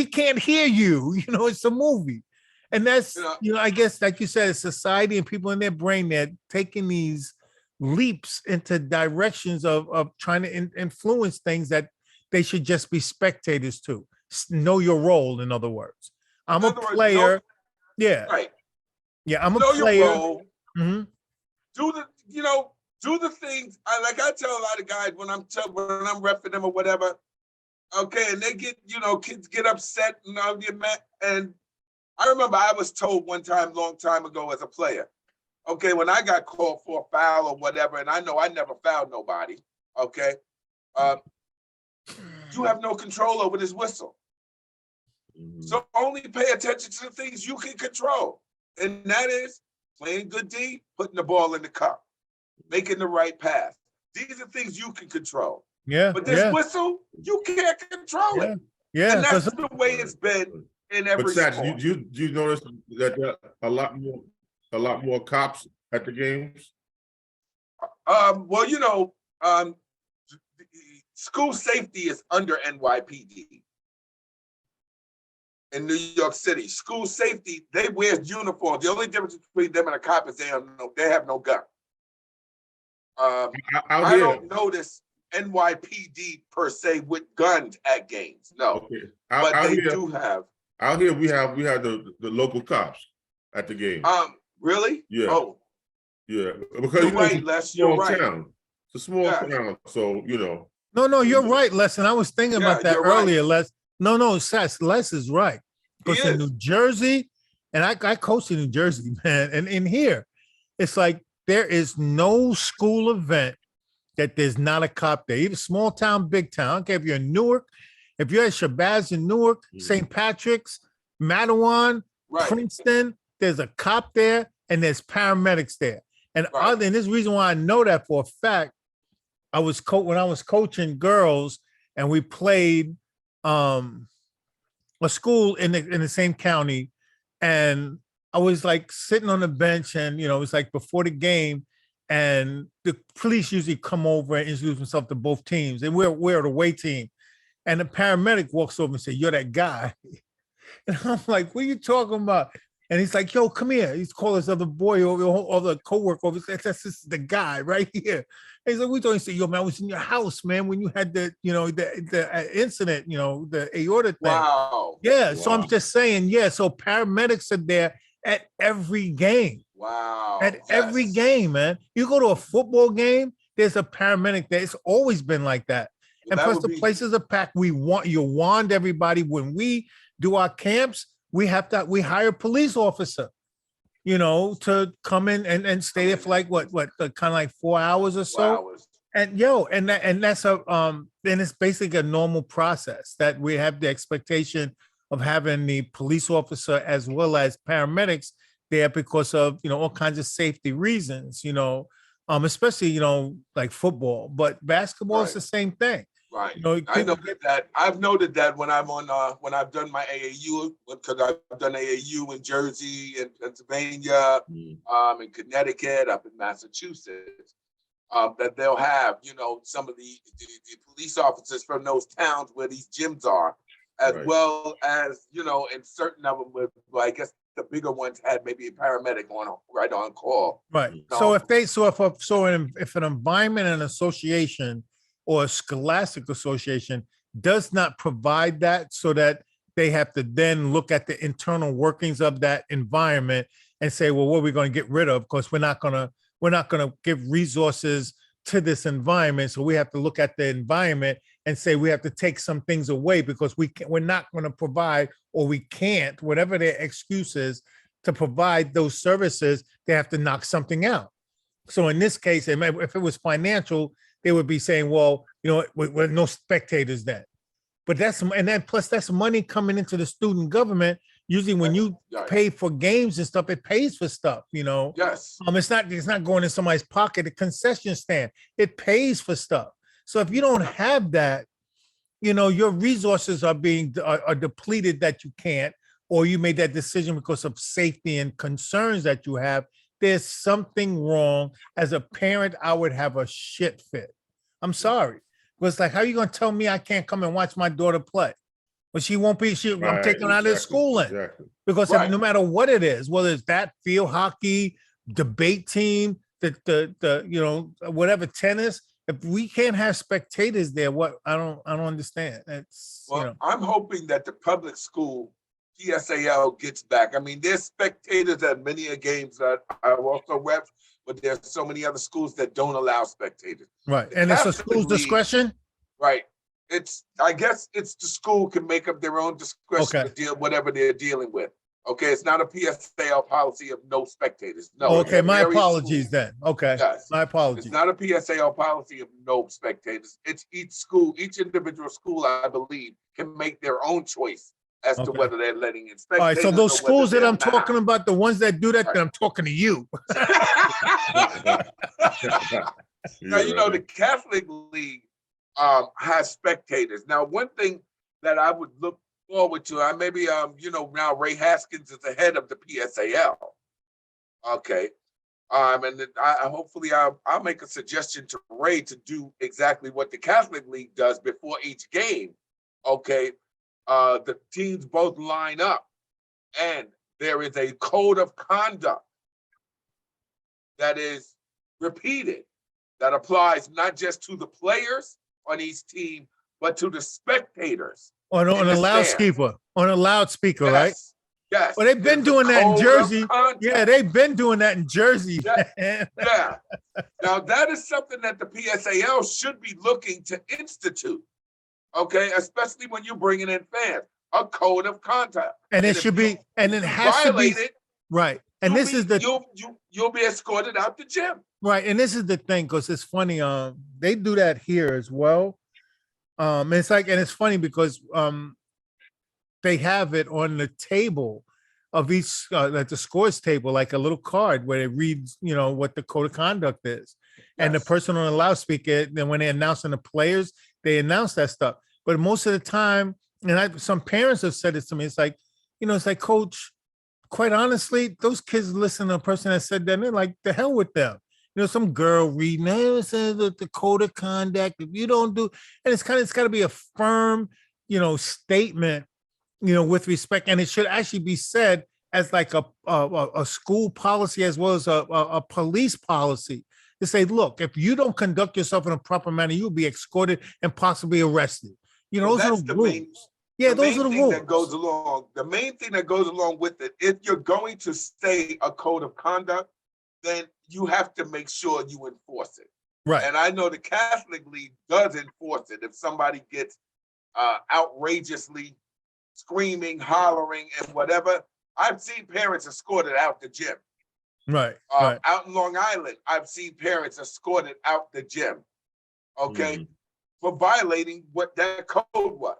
can't hear you. It's a movie. And that's, I guess, like you said, it's society and people in their brain, they're taking these leaps into directions of trying to influence things that they should just be spectators to. Know your role, in other words. I'm a player. Yeah. Right. Yeah, I'm a know player. Your role. Mm-hmm. Do the things. I tell a lot of guys when I'm repping them or whatever. Okay, and they get, kids get upset and I'll get mad, and I remember I was told one time, long time ago as a player, okay, when I got called for a foul or whatever, and I know I never fouled nobody, okay, you have no control over this whistle. So only pay attention to the things you can control. And that is playing good D, putting the ball in the cup, making the right pass. These are things you can control. Yeah. But this whistle, you can't control it. Yeah. And that's the way it's been in every But Satch, sport. do you notice that there are a lot more cops at the games? Well, you know, school safety is under NYPD in New York City. School safety, they wear uniforms. The only difference between them and a cop is they have no gun. I don't notice NYPD per se with guns at games. No, Okay. but they do have. Out here, we have the local cops at the game. Really? Yeah. Oh, yeah. Because you're right, Les. You're right. Town. It's a small town, so you know. No, you're right, Les. And I was thinking about that earlier, right. Les. No, Satch, Les is right. Because in New Jersey, and I coached in New Jersey, man, and in here, it's like there is no school event that there's not a cop there. Even small town, big town. I don't care if you're in Newark, if you're at Shabazz in Newark, St. Patrick's, Mattawan, Princeton, there's a cop there and there's paramedics there. And and this reason why I know that for a fact, when I was coaching girls and we played a school in the same county, and I was like sitting on the bench, and it was like before the game, and the police usually come over and introduce themselves to both teams, and we're the away team, and the paramedic walks over and says, "You're that guy," and I'm like, "What are you talking about?" And he's like, "Yo, come here." He's called this other boy over, or the coworker over. This is the guy right here. And he's like, "We don't say, yo, man, I was in your house, man, when you had the incident, the aorta thing." Wow. Yeah. Wow. So I'm just saying, so paramedics are there at every game. Wow. At every game, man. You go to a football game, there's a paramedic there. It's always been like that. And plus the places are packed. You wand everybody. When we do our camps, we hire a police officer, to come in and stay there for like what kind of like 4 hours or so. 4 hours. And that's then it's basically a normal process that we have the expectation of having the police officer as well as paramedics there because of all kinds of safety reasons, especially like football, but basketball is the same thing. Right. I noted that. I've noted that when I'm on when I've done my AAU, because I've done AAU in Jersey and Pennsylvania, in Connecticut, up in Massachusetts, that they'll have, some of the police officers from those towns where these gyms are, as well as, in certain of them with, I guess the bigger ones had maybe a paramedic on call. Right. So if an environment and association or a scholastic association does not provide that, so that they have to then look at the internal workings of that environment and say, well, what are we going to get rid of? Because we're not going to give resources to this environment. So we have to look at the environment and say we have to take some things away because we're not going to provide, or we can't, whatever their excuse is, to provide those services. They have to knock something out. So in this case, if it was financial, they would be saying, well, with no spectators then. But plus that's money coming into the student government. Usually when you pay for games and stuff, it pays for stuff, Yes. It's not going in somebody's pocket, a concession stand. It pays for stuff. So if you don't have that, your resources are are depleted that you can't, or you made that decision because of safety and concerns that you have. There's something wrong. As a parent, I would have a shit fit. I'm sorry. Because like, how are you going to tell me I can't come and watch my daughter play? But she won't be, I'm taking her out of schooling. Because no matter what it is, whether it's that field hockey, debate team, the whatever, tennis, if we can't have spectators there, I don't understand. I'm hoping that the public school PSAL gets back. I mean, there's spectators at many a games that I also rep, but there's so many other schools that don't allow spectators. Right, and it's a school's discretion. Right. I guess it's the school can make up their own discretion to deal whatever they're dealing with. Okay, it's not a PSAL policy of no spectators. No. Okay, my Various apologies schools- then. Okay, Yes. my It's apologies. not a PSAL policy of no spectators. It's each school, each individual school, I believe, can make their own choice as to Okay. whether they're letting in All spectators. right, so those or schools whether that I'm they're talking not. about, the ones that do that, then I'm talking to you. Now, you know, the Catholic League has spectators. Now, one thing that I would look forward to, you know, now Ray Haskins is the head of the PSAL. Okay. And then hopefully I'll make a suggestion to Ray to do exactly what the Catholic League does before each game. Okay. The teams both line up, and there is a code of conduct that is repeated, that applies not just to the players on each team, but to the spectators. On in a the loudspeaker, on a loudspeaker, right? Yes. Well, they've been There's a doing that in code of Jersey. conduct. Yeah, they've been doing that in Jersey. Yeah. man. Yeah. Now that is something that the PSAL should be looking to institute. Okay, especially when you're bringing in fans, a code of conduct. And it if should be, and it you has to be violate it, right. And this is the you'll be escorted out the gym. right. And this is the thing, because it's funny. They do that here as well. It's like, and it's funny because they have it on the table of each, like the scores table, like a little card where it reads, you know, what the code of conduct is. And the Yes. person on the loudspeaker, then when they're announcing the players, they announce that stuff. But most of the time, and some parents have said this to me, it's like, you know, it's like, Coach, quite honestly, those kids listen to a person that said that, and they're like, the hell with them. You know, some girl reading, hey, it says that the code of conduct, if you don't do, and it's got to be a firm, you know, statement, you know, with respect, and it should actually be said as like a school policy as well as a police policy to say, look, if you don't conduct yourself in a proper manner, you'll be escorted and possibly arrested. You know, Well, those are that's the the rules. main- Yeah, the those main are the thing rules. that goes along. The main thing that goes along with it, if you're going to say a code of conduct, then you have to make sure you enforce it. Right. And I know the Catholic League does enforce it. If somebody gets outrageously screaming, hollering, and whatever, I've seen parents escorted out the gym. Right. Right. Out in Long Island, I've seen parents escorted out the gym. Okay, for violating what that code was.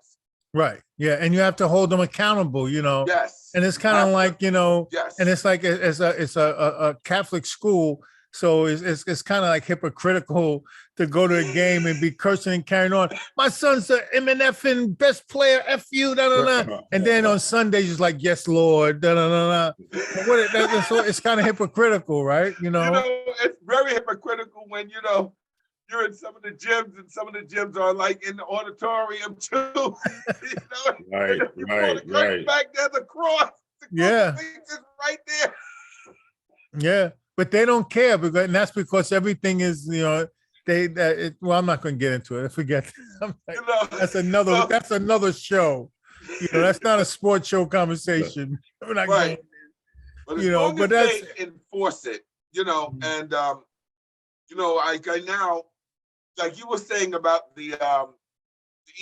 Right. Yeah. And you have to hold them accountable, you know. Yes. And it's kind of like, you know, Yes. and it's like it's a Catholic school. So it's kind of like hypocritical to go to a game and be cursing and carrying on. My son's the MNF best player, F you, da, da, da. And then on Sundays, just like, yes, Lord, da, da, da, da. So it's kind of hypocritical, right? You know, It's very hypocritical when, you know, you're in some of the gyms and some of the gyms are like in the auditorium too. You know? Right, You pull the curtain right. back, there's a cross. The Yeah. crucifix is right there. yeah. But they don't care because, and that's because everything is, you know, well, I'm not going to get into it. I forget. I'm like, You know? that's another show. You know, that's not a sports show conversation. We're not Right. But as You know, long but as they enforce it, you know, and you know, I now, like you were saying about the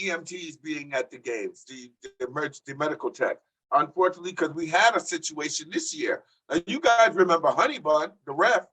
EMTs being at the games, the medical tech. Unfortunately, because we had a situation this year. Now, you guys remember Honey Bun, the ref.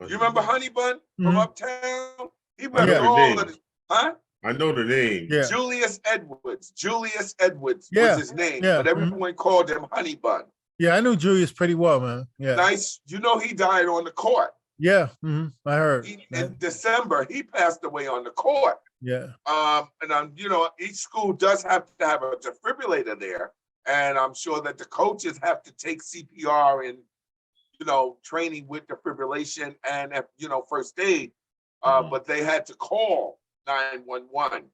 You remember Honey Bun from Mhm. Uptown? He I know repped the all name. of the, huh? I know the name. Yeah. Julius Edwards. Julius Edwards Yeah, was his name, yeah, but everyone called him Honey Bun. Yeah, I knew Julius pretty well, man. Yeah. Nice. You know, he died on the court. Yeah. I heard. In December, he passed away on the court. Yeah. And you know, each school does have to have a defibrillator there, and I'm sure that the coaches have to take CPR and, you know, training with defibrillation and, you know, first aid. But they had to call 911.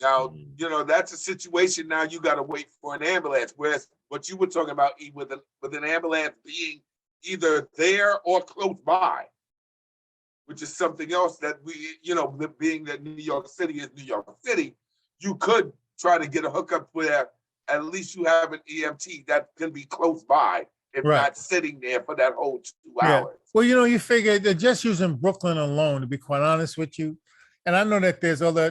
Now, you know, that's a situation. Now you got to wait for an ambulance. Whereas what you were talking about, with an ambulance being either there or close by, which is something else that we, you know, being that New York City is New York City, you could try to get a hookup where at least you have an EMT that can be close by, if Right. not sitting there for that whole 2 Yeah. hours. Well, you know, you figure they're just using Brooklyn alone, to be quite honest with you. And I know that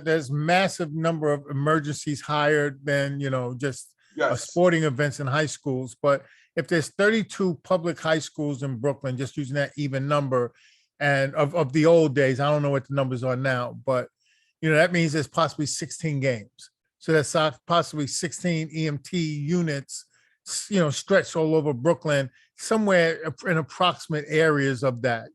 there's massive number of emergencies higher than, you know, just Yes. sporting events in high schools. But if there's 32 public high schools in Brooklyn, just using that even number, and of the old days, I don't know what the numbers are now, but that means there's possibly 16 games. So that's possibly 16 EMT units, stretched all over Brooklyn, somewhere in approximate areas of that,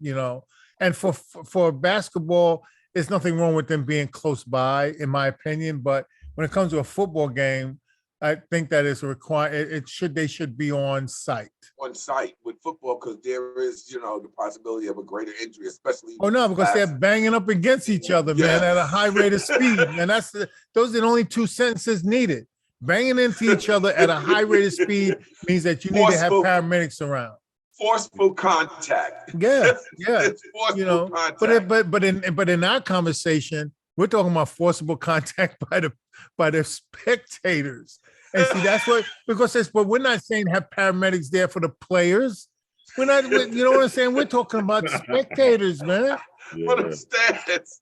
And for basketball, there's nothing wrong with them being close by, in my opinion. But when it comes to a football game, I think that is a requirement. They should be on site. On site with football, because there is, the possibility of a greater injury, especially. Oh no, because they're banging up against each other, man, at a high rate of speed. And those are the only two sentences needed. Banging into each other at a high rate of speed means that you need to have paramedics around. Forceful contact. Yeah. It's forceful contact. But in our conversation, we're talking about forcible contact by the spectators. And see, that's what, but we're not saying have paramedics there for the players. We're not, you know what I'm saying? We're talking about spectators, man. For the stands.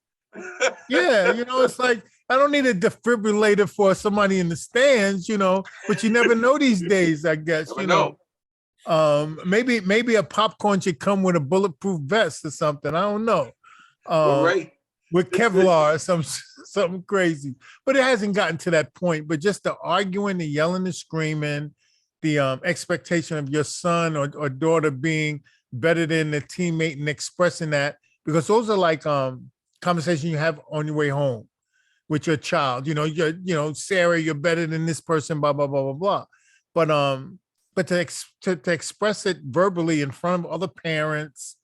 Yeah, it's like, I don't need a defibrillator for somebody in the stands, but you never know these days, I guess, maybe a popcorn should come with a bulletproof vest or something. I don't know. Right. With Kevlar or something crazy, but it hasn't gotten to that point. But just the arguing, the yelling, the screaming, the expectation of your son or daughter being better than the teammate and expressing that, because those are like conversations you have on your way home with your child. Sarah, you're better than this person, blah blah blah blah blah. But to express it verbally in front of other parents,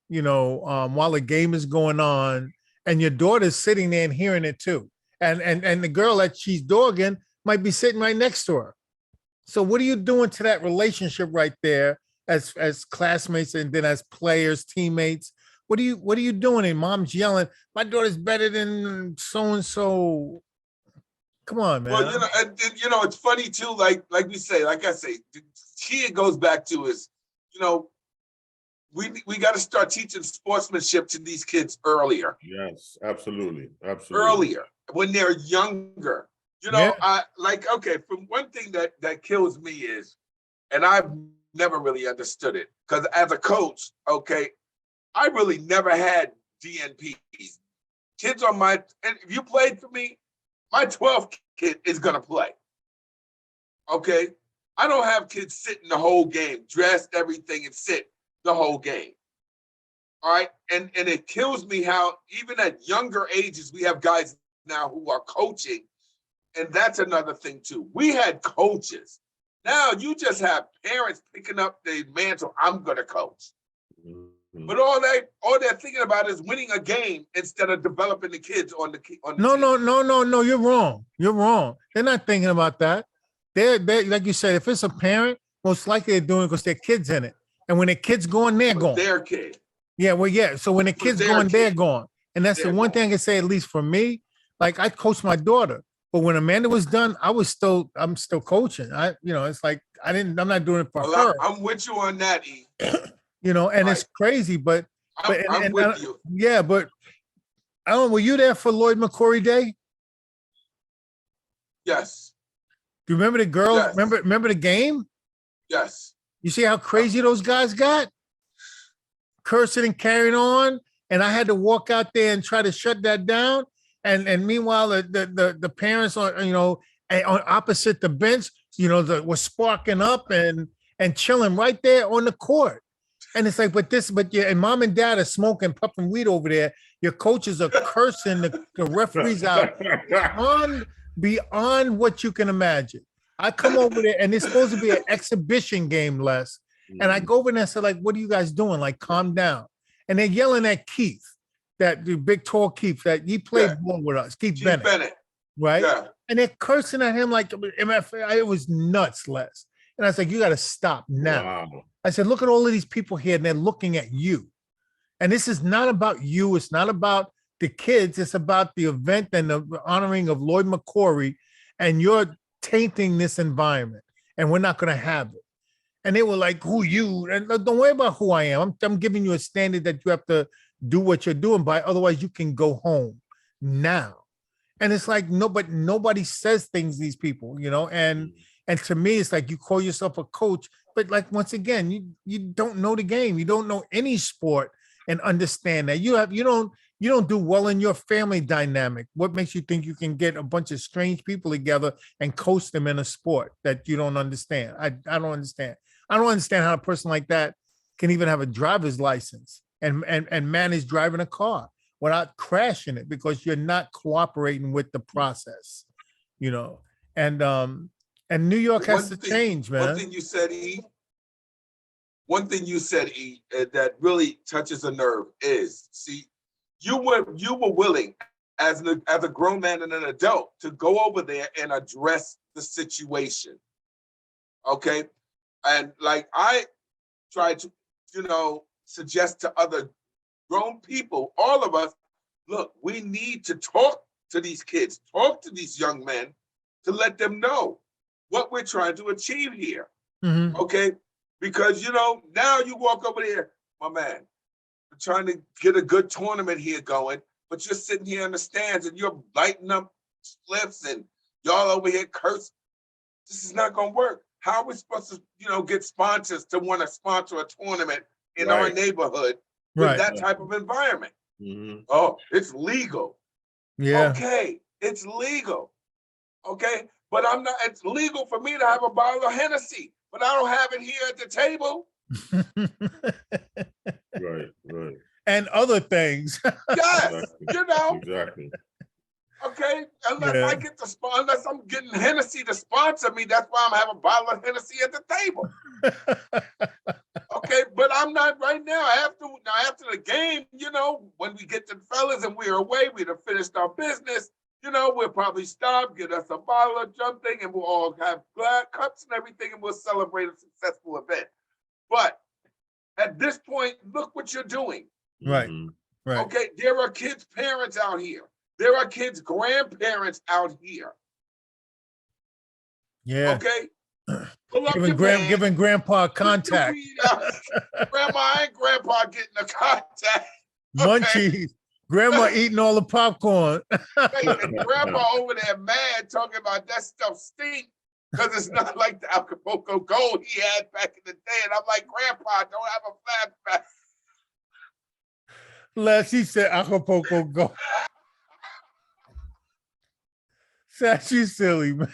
while the game is going on. And your daughter's sitting there and hearing it too. And the girl that she's dogging might be sitting right next to her. So what are you doing to that relationship right there as classmates and then as players, teammates? What are you doing? And mom's yelling, my daughter's better than so-and-so. Come on, man. Well, it's funny too, like I say, the key it goes back to is, we got to start teaching sportsmanship to these kids earlier. Yes, absolutely. Earlier, when they're younger. From one thing that kills me is, and I've never really understood it, because as a coach, I really never had DNPs. Kids and if you played for me, my 12th kid is gonna play. Okay? I don't have kids sitting the whole game, dressed, everything, and sit the whole game. All right. And it kills me how even at younger ages, we have guys now who are coaching. And that's another thing too. We had coaches. Now you just have parents picking up the mantle. I'm going to coach. Mm-hmm. But all they're thinking about is winning a game instead of developing the kids on the team. No. You're wrong. They're not thinking about that. They're like you said, if it's a parent, most likely they're doing it because their kid's in it. And when the kid's going, they're going. Their kid. Yeah, well, yeah. So when the kid's going, they're going. And that's the one thing I can say, at least for me. Like I coached my daughter, but when Amanda was done, I'm still coaching. It's like I'm not doing it for her. I'm with you on that, E. And it's crazy, but I'm with you. Yeah, but I don't know, were you there for Lloyd McCory Day? Yes. Do you remember the girls? Yes. Remember the game? Yes. You see how crazy those guys got? Cursing and carrying on. And I had to walk out there and try to shut that down. And meanwhile, the parents are, on opposite the bench, were sparking up and chilling right there on the court. And it's like, and mom and dad are smoking, puffing weed over there. Your coaches are cursing the referees out beyond what you can imagine. I come over there and it's supposed to be an exhibition game, Les. And I go over there and say, like, what are you guys doing? Like, calm down. And they're yelling at Keith, that the big tall Keith, that he played ball with us, Keith Bennett. Right? Yeah. And they're cursing at him like, it was nuts, Les. And I was like, you got to stop now. Wow. I said, look at all of these people here and they're looking at you. And this is not about you. It's not about the kids. It's about the event and the honoring of Lloyd McCory. And you're tainting this environment and we're not going to have it. And they were like, who you? And don't worry about who I am. I'm giving you a standard that you have to do what you're doing by. Otherwise, you can go home now. And it's like, nobody says things, these people, and And to me, it's like you call yourself a coach, but like once again, you don't know the game. You don't know any sport and understand that you don't do well in your family dynamic. What makes you think you can get a bunch of strange people together and coach them in a sport that you don't understand? I don't understand. I don't understand how a person like that can even have a driver's license and manage driving a car without crashing it because you're not cooperating with the process, you know. And New York has to change, man. One thing you said, E, that really touches a nerve is, see, you were willing as a grown man and an adult to go over there and address the situation. Okay. And like I try to, suggest to other grown people, all of us, look, we need to talk to these kids, talk to these young men to let them know what we're trying to achieve here. Mhm. Okay. Because, now you walk over there, my man, we're trying to get a good tournament here going, but you're sitting here in the stands and you're lighting up spliffs and y'all over here cursing. This is not going to work. How are we supposed to, get sponsors to want to sponsor a tournament in our neighborhood with that type of environment? Mhm. Oh, it's legal. Yeah. Okay, it's legal. Okay, but it's legal for me to have a bottle of Hennessy, but I don't have it here at the table. Right. And other things. Yes, Exactly. Okay, unless I'm getting Hennessy to sponsor me, that's why I'm having a bottle of Hennessy at the table. Okay, but I'm not right now. After the game, when we get the fellas and we're away, we'd have finished our business. We'll probably stop, get us a bottle of something, and we'll all have glass cups and everything, and we'll celebrate a successful event. But at this point, look what you're doing. Right. Mhm. Right. Okay, there are kids' parents out here. There are kids' grandparents out here. Yeah. Okay, pull up your bag, Giving grandpa put your contact. weed out. Grandma and grandpa getting the contact. Munchies. Grandma eating all the popcorn. And grandma over there mad talking about that stuff stink because it's not like the Acapulco Gold he had back in the day. And I'm like, Grandpa, don't have a flashback. She said Acapulco Gold. Satch, you silly, man.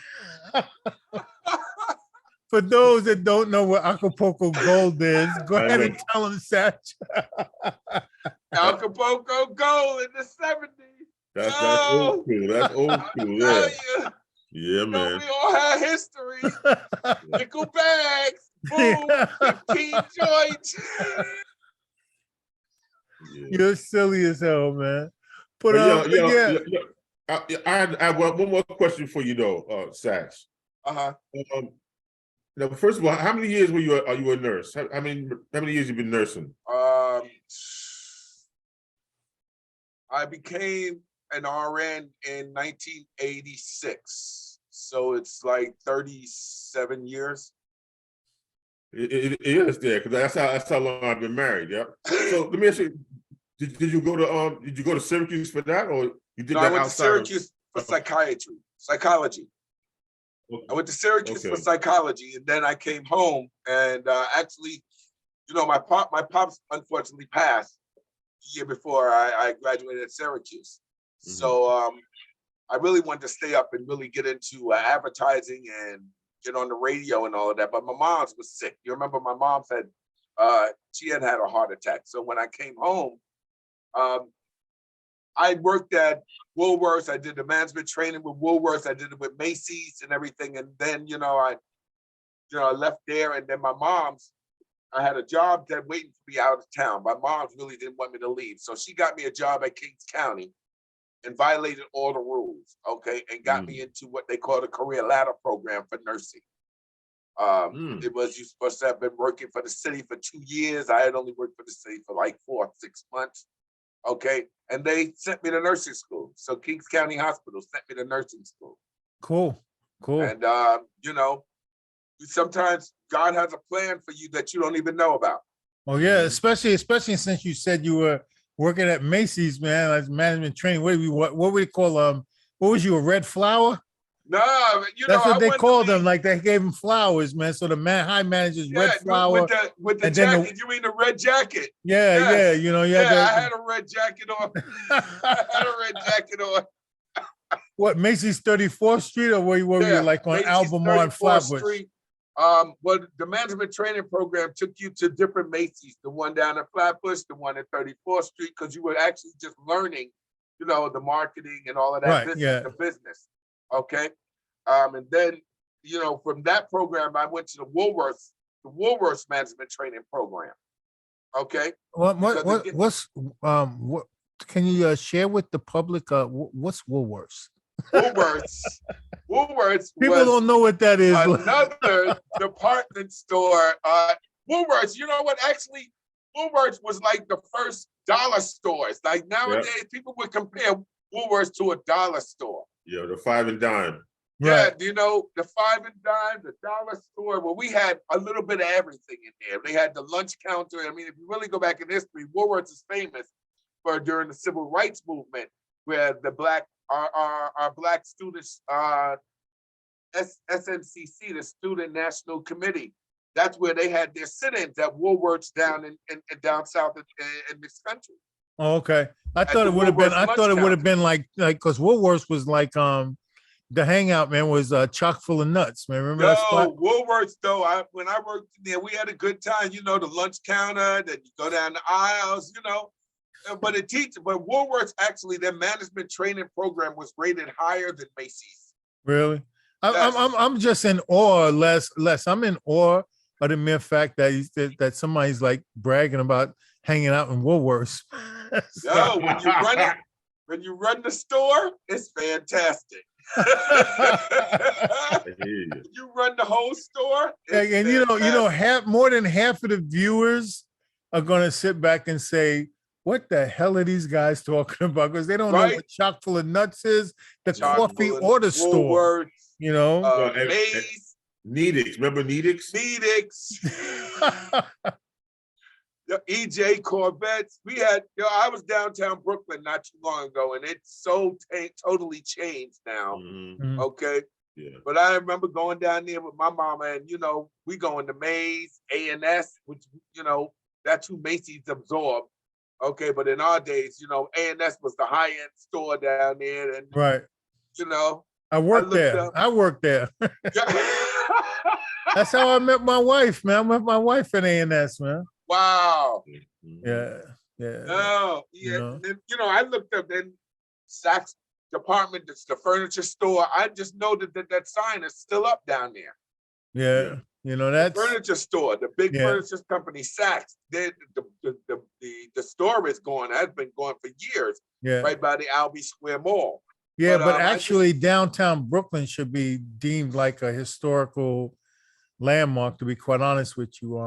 For those that don't know what Acapulco Gold is, go ahead and tell them, Satch. Acapulco Gold in the 70s. That's old school. That's old school. Yeah, man. We all have history. Nickel bags, boom, 15 joints. Yeah. You're silly as hell, man. I have one more question for you, though, Satch. Now, first of all, how many years are you a nurse? How many years you been nursing? I became an RN in 1986, so it's like 37 years. It is there because that's how long I've been married. Yeah. So let me ask you: Did you go to Syracuse for that, or you did that I went outside to Syracuse for psychology. Okay. I went to Syracuse for psychology, and then I came home and actually, my pops unfortunately passed the year before I graduated at Syracuse. Mm-hmm. So I really wanted to stay up and really get into advertising and get on the radio and all of that. But my mom was sick. You remember my mom said she had a heart attack. So when I came home, I worked at Woolworths. I did the management training with Woolworths. I did it with Macy's and everything. And then, I left there. And then I had a job that waiting for me out of town. My mom really didn't want me to leave. So she got me a job at Kings County and violated all the rules, okay, and got me into what they call the career ladder program for nursing. It was, you're supposed to have been working for the city for 2 years. I had only worked for the city for like 4 or 6 months. Okay, and they sent me to nursing school. So Kings County Hospital sent me to nursing school. Cool. And sometimes God has a plan for you that you don't even know about. Oh yeah, especially since you said you were working at Macy's, man, as management training. What we call what was you, a red flower? No, you know, That's what I they wanted to called be- them. Like they gave him flowers, man. So the high manager's red Yeah, flower. with the and then jacket. You mean the red jacket? Yeah, Yes. you know, you Yeah, had I had a red jacket on. I had a red jacket on. what, Macy's 34th Street, or were you Yeah, like on Macy's Albemarle and 34th Flatbush? Street. Well, the management training program took you to different Macy's, the one down at Flatbush, the one at 34th Street, because you were actually just learning, you know, the marketing and all of that Right, business, yeah. the business. Okay. And then, you know, from that program, I went to the Woolworths management training program. Okay. What's what can you share with the public? What's Woolworths? Woolworths People was don't know what that is. another department store. Woolworths, you know what? Actually, Woolworths was like the first dollar stores. Like nowadays, people would compare Woolworths to a dollar store. Yeah, the 5 and dime. Yeah, Right. you know, the 5 and dime, the dollar store. Well, we had a little bit of everything in there. They had the lunch counter. I mean, if you really go back in history, Woolworths is famous for during the civil rights movement, where the our black students, SNCC, the Student National Committee, that's where they had their sit-ins at Woolworths down in down south in this country. Oh, okay. I At thought the it would have been. Woolworths I lunch thought it would have counter. been like because Woolworths was like the hangout, man, was chock full of nuts, man. Remember that spot? No, Woolworths though. When I worked there, we had a good time. You know, the lunch counter. Then you go down the aisles. You know, but Woolworths actually, their management training program was rated higher than Macy's. Really? Yes. I'm just in awe. Less. I'm in awe of the mere fact that somebody's like bragging about hanging out in Woolworths. No, when you run the store, it's fantastic. I hear you. You run the whole store. And you know, more than half of the viewers are gonna sit back and say, "What the hell are these guys talking about?" Because they don't know Right. what chock full of nuts is. The Chock coffee full of or the store. Woolworths, You know. Maze, Needix, remember Needix? Phoenix, the EJ Corvettes. We had, I was downtown Brooklyn not too long ago, and it's so totally changed now. Mhm. Okay. Yeah. But I remember going down there with my mama, and you know, we going to Maze, A&S, which you know, that's who Macy's absorbed. Okay, but in our days, you know, A&S was the high-end store down there, and Right. you know, I worked looked there. up- I worked there. That's how I met my wife, man. I met my wife in A&S, man. Wow. Mhm. Yeah. No, yeah, You know? and then, you know, I looked up then Saks department, it's the furniture store. I just know that sign is still up down there. Yeah. You know, that's Furniture store, the big Yeah. furniture company, Saks. The store is going, has been going for years, yeah. right by the Albee Square Mall. Yeah, But, but I actually downtown Brooklyn should be deemed like a historical landmark, to be quite honest with you.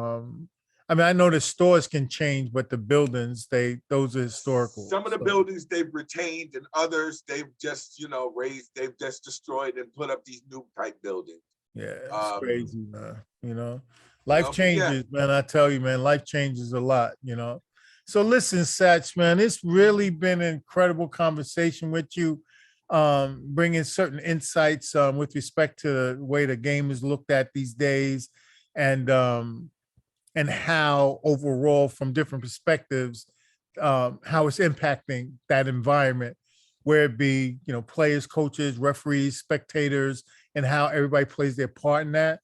I mean, I know the stores can change, but the buildings, those are historical. Some of the So, buildings they've retained, and others they've just, you know, they've just destroyed and put up these new type buildings. yeah, it's Um, crazy, man. You know, life but yeah. changes, man. I tell you, man, life changes a lot, you know. So listen, Satch, man, it's really been an incredible conversation with you, bringing certain insights with respect to the way the game is looked at these days, and how overall, from different perspectives, how it's impacting that environment, where it be, you know, players, coaches, referees, spectators, and how everybody plays their part in that.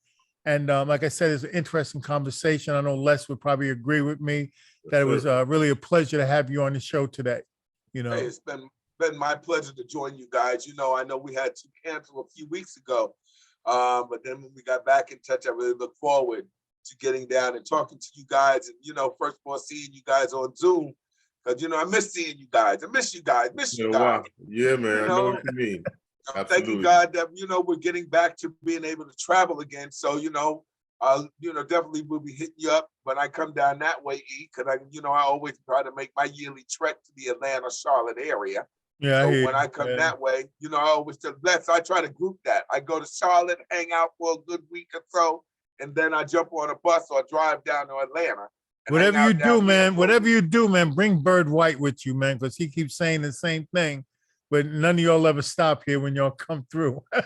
And like I said, it's an interesting conversation. I know Les would probably agree with me that it was really a pleasure to have you on the show today. You know, Hey, it's been my pleasure to join you guys. You know, I know we had to cancel a few weeks ago, but then when we got back in touch, I really look forward to getting down and talking to you guys. And you know, first of all, seeing you guys on Zoom, because you know I miss seeing you guys. I miss you guys. Miss you guys. Yeah, man. You I know know, what you mean. Thank Absolutely. you, God, that you know we're getting back to being able to travel again. So you know, definitely will be hitting you up when I come down that way, because I always try to make my yearly trek to the Atlanta, Charlotte area. yeah. So hear when you. I come Yeah. that way, you know, I always tell Les, I try to group that. I go to Charlotte, hang out for a good week or so, and then I jump on a bus or drive down to Atlanta. and Whatever hang you out do, down there man, for a whatever week. you do, man, bring Bird White with you, man, because he keeps saying the same thing but none of y'all ever stop here when y'all come through. Yeah,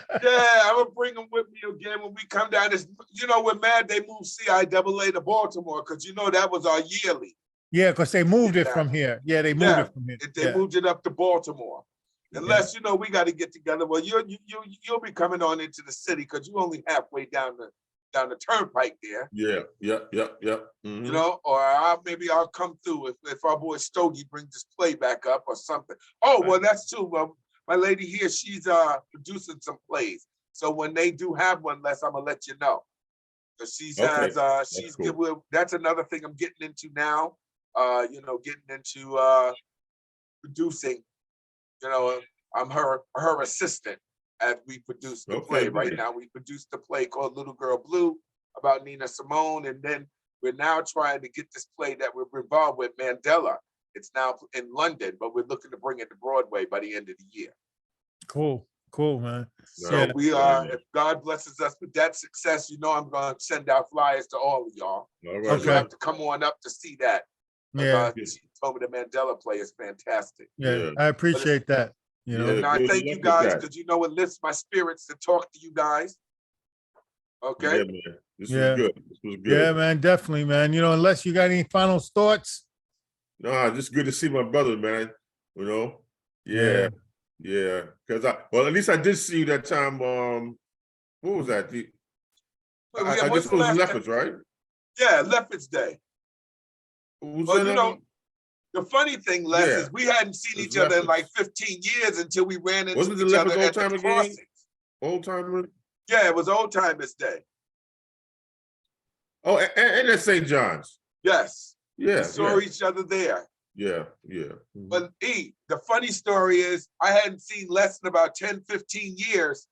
I'm gonna bring them with me again when we come down. This, we're mad they moved CIAA to Baltimore because that was our yearly. Yeah, because they moved it from here. Yeah, they moved it from here. They moved it up to Baltimore. Unless we got to get together. Well, you'll be coming on into the city because you only halfway down the turnpike there. Yeah. Mm-hmm. Or maybe I'll come through if our boy Stogie brings this play back up or something. Oh, well, that's true. Well, my lady here, she's producing some plays. So when they do have one, Les, I'm gonna let you know. Because she's cool. That's another thing I'm getting into now. Getting into producing. I'm her assistant as we produce the play. Right now, we produced a play called Little Girl Blue about Nina Simone, and then we're now trying to get this play that we're involved with, Mandela. It's now in London, but we're looking to bring it to Broadway by the end of the year. Cool, man. So we are, if God blesses us with that success, I'm going to send out flyers to all of y'all. All right. So you have to come on up to see that. Yeah. She told me the Mandela play is fantastic. Yeah, I appreciate that. And I thank you guys because it lifts my spirits to talk to you guys. Okay. Yeah, man. This was good. Yeah, man, definitely, man. Unless you got any final thoughts. No, just good to see my brother, man. Yeah. Because at least I did see you that time. What was that? I guess it was Leopards, right? Yeah, Leopards Day. The funny thing, Les, is we hadn't seen each other in like 15 years until we ran into each other at the crossings. Old Timer? Yeah, it was Old Timers Day. Oh, and at St. John's. Yes. Yeah. We saw each other there. Yeah. Mm-hmm. But the funny story is I hadn't seen Les in about 10, 15 years.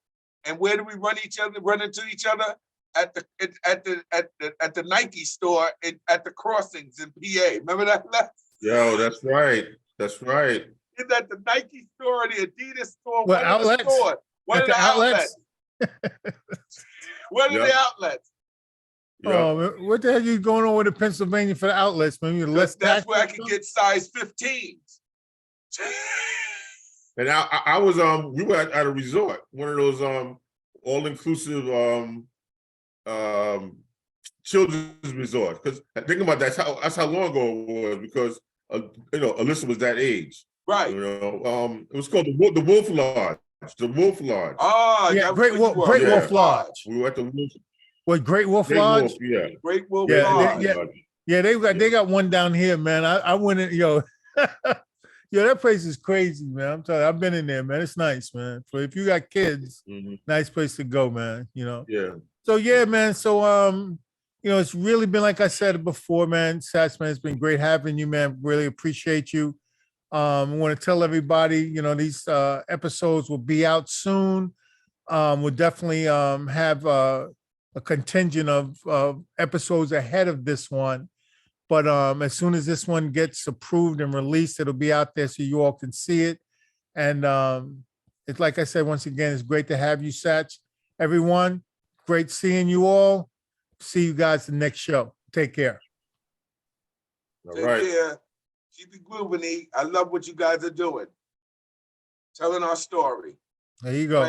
And where do we run into each other? At the Nike store at the crossings in PA. Remember that, Les? Yo, that's right. That's right. It's at the Nike store, the Adidas store, one of the stores. One of the outlets. One of the outlets. Yep. Oh, what the hell are you going on with the Pennsylvania for the outlets, man? That's where I could get size 15s. And I was we were at a resort, one of those all-inclusive children's resorts. Because think about that, that's how long ago it was, because Alyssa was that age. Right. It was called the Wolf Lodge. The Wolf Lodge. Oh, yeah, Great Wolf Lodge. We were at the Wolf. What, Great Wolf Lodge? Yeah. Great Wolf Lodge. They got one down here, man. I went in, that place is crazy, man. I'm telling you, I've been in there, man. It's nice, man. So if you got kids, nice place to go, man. Yeah. So yeah, man. So it's really been, like I said before, man. Satch, man, it's been great having you, man. Really appreciate you. I want to tell everybody, these episodes will be out soon. We'll definitely have a contingent of episodes ahead of this one. But as soon as this one gets approved and released, it'll be out there so you all can see it. And it's like I said, once again, it's great to have you, Satch. Everyone, great seeing you all. See you guys the next show. Take care. All right. Take care. Keep it grooving. I love what you guys are doing. Telling our story. There you go.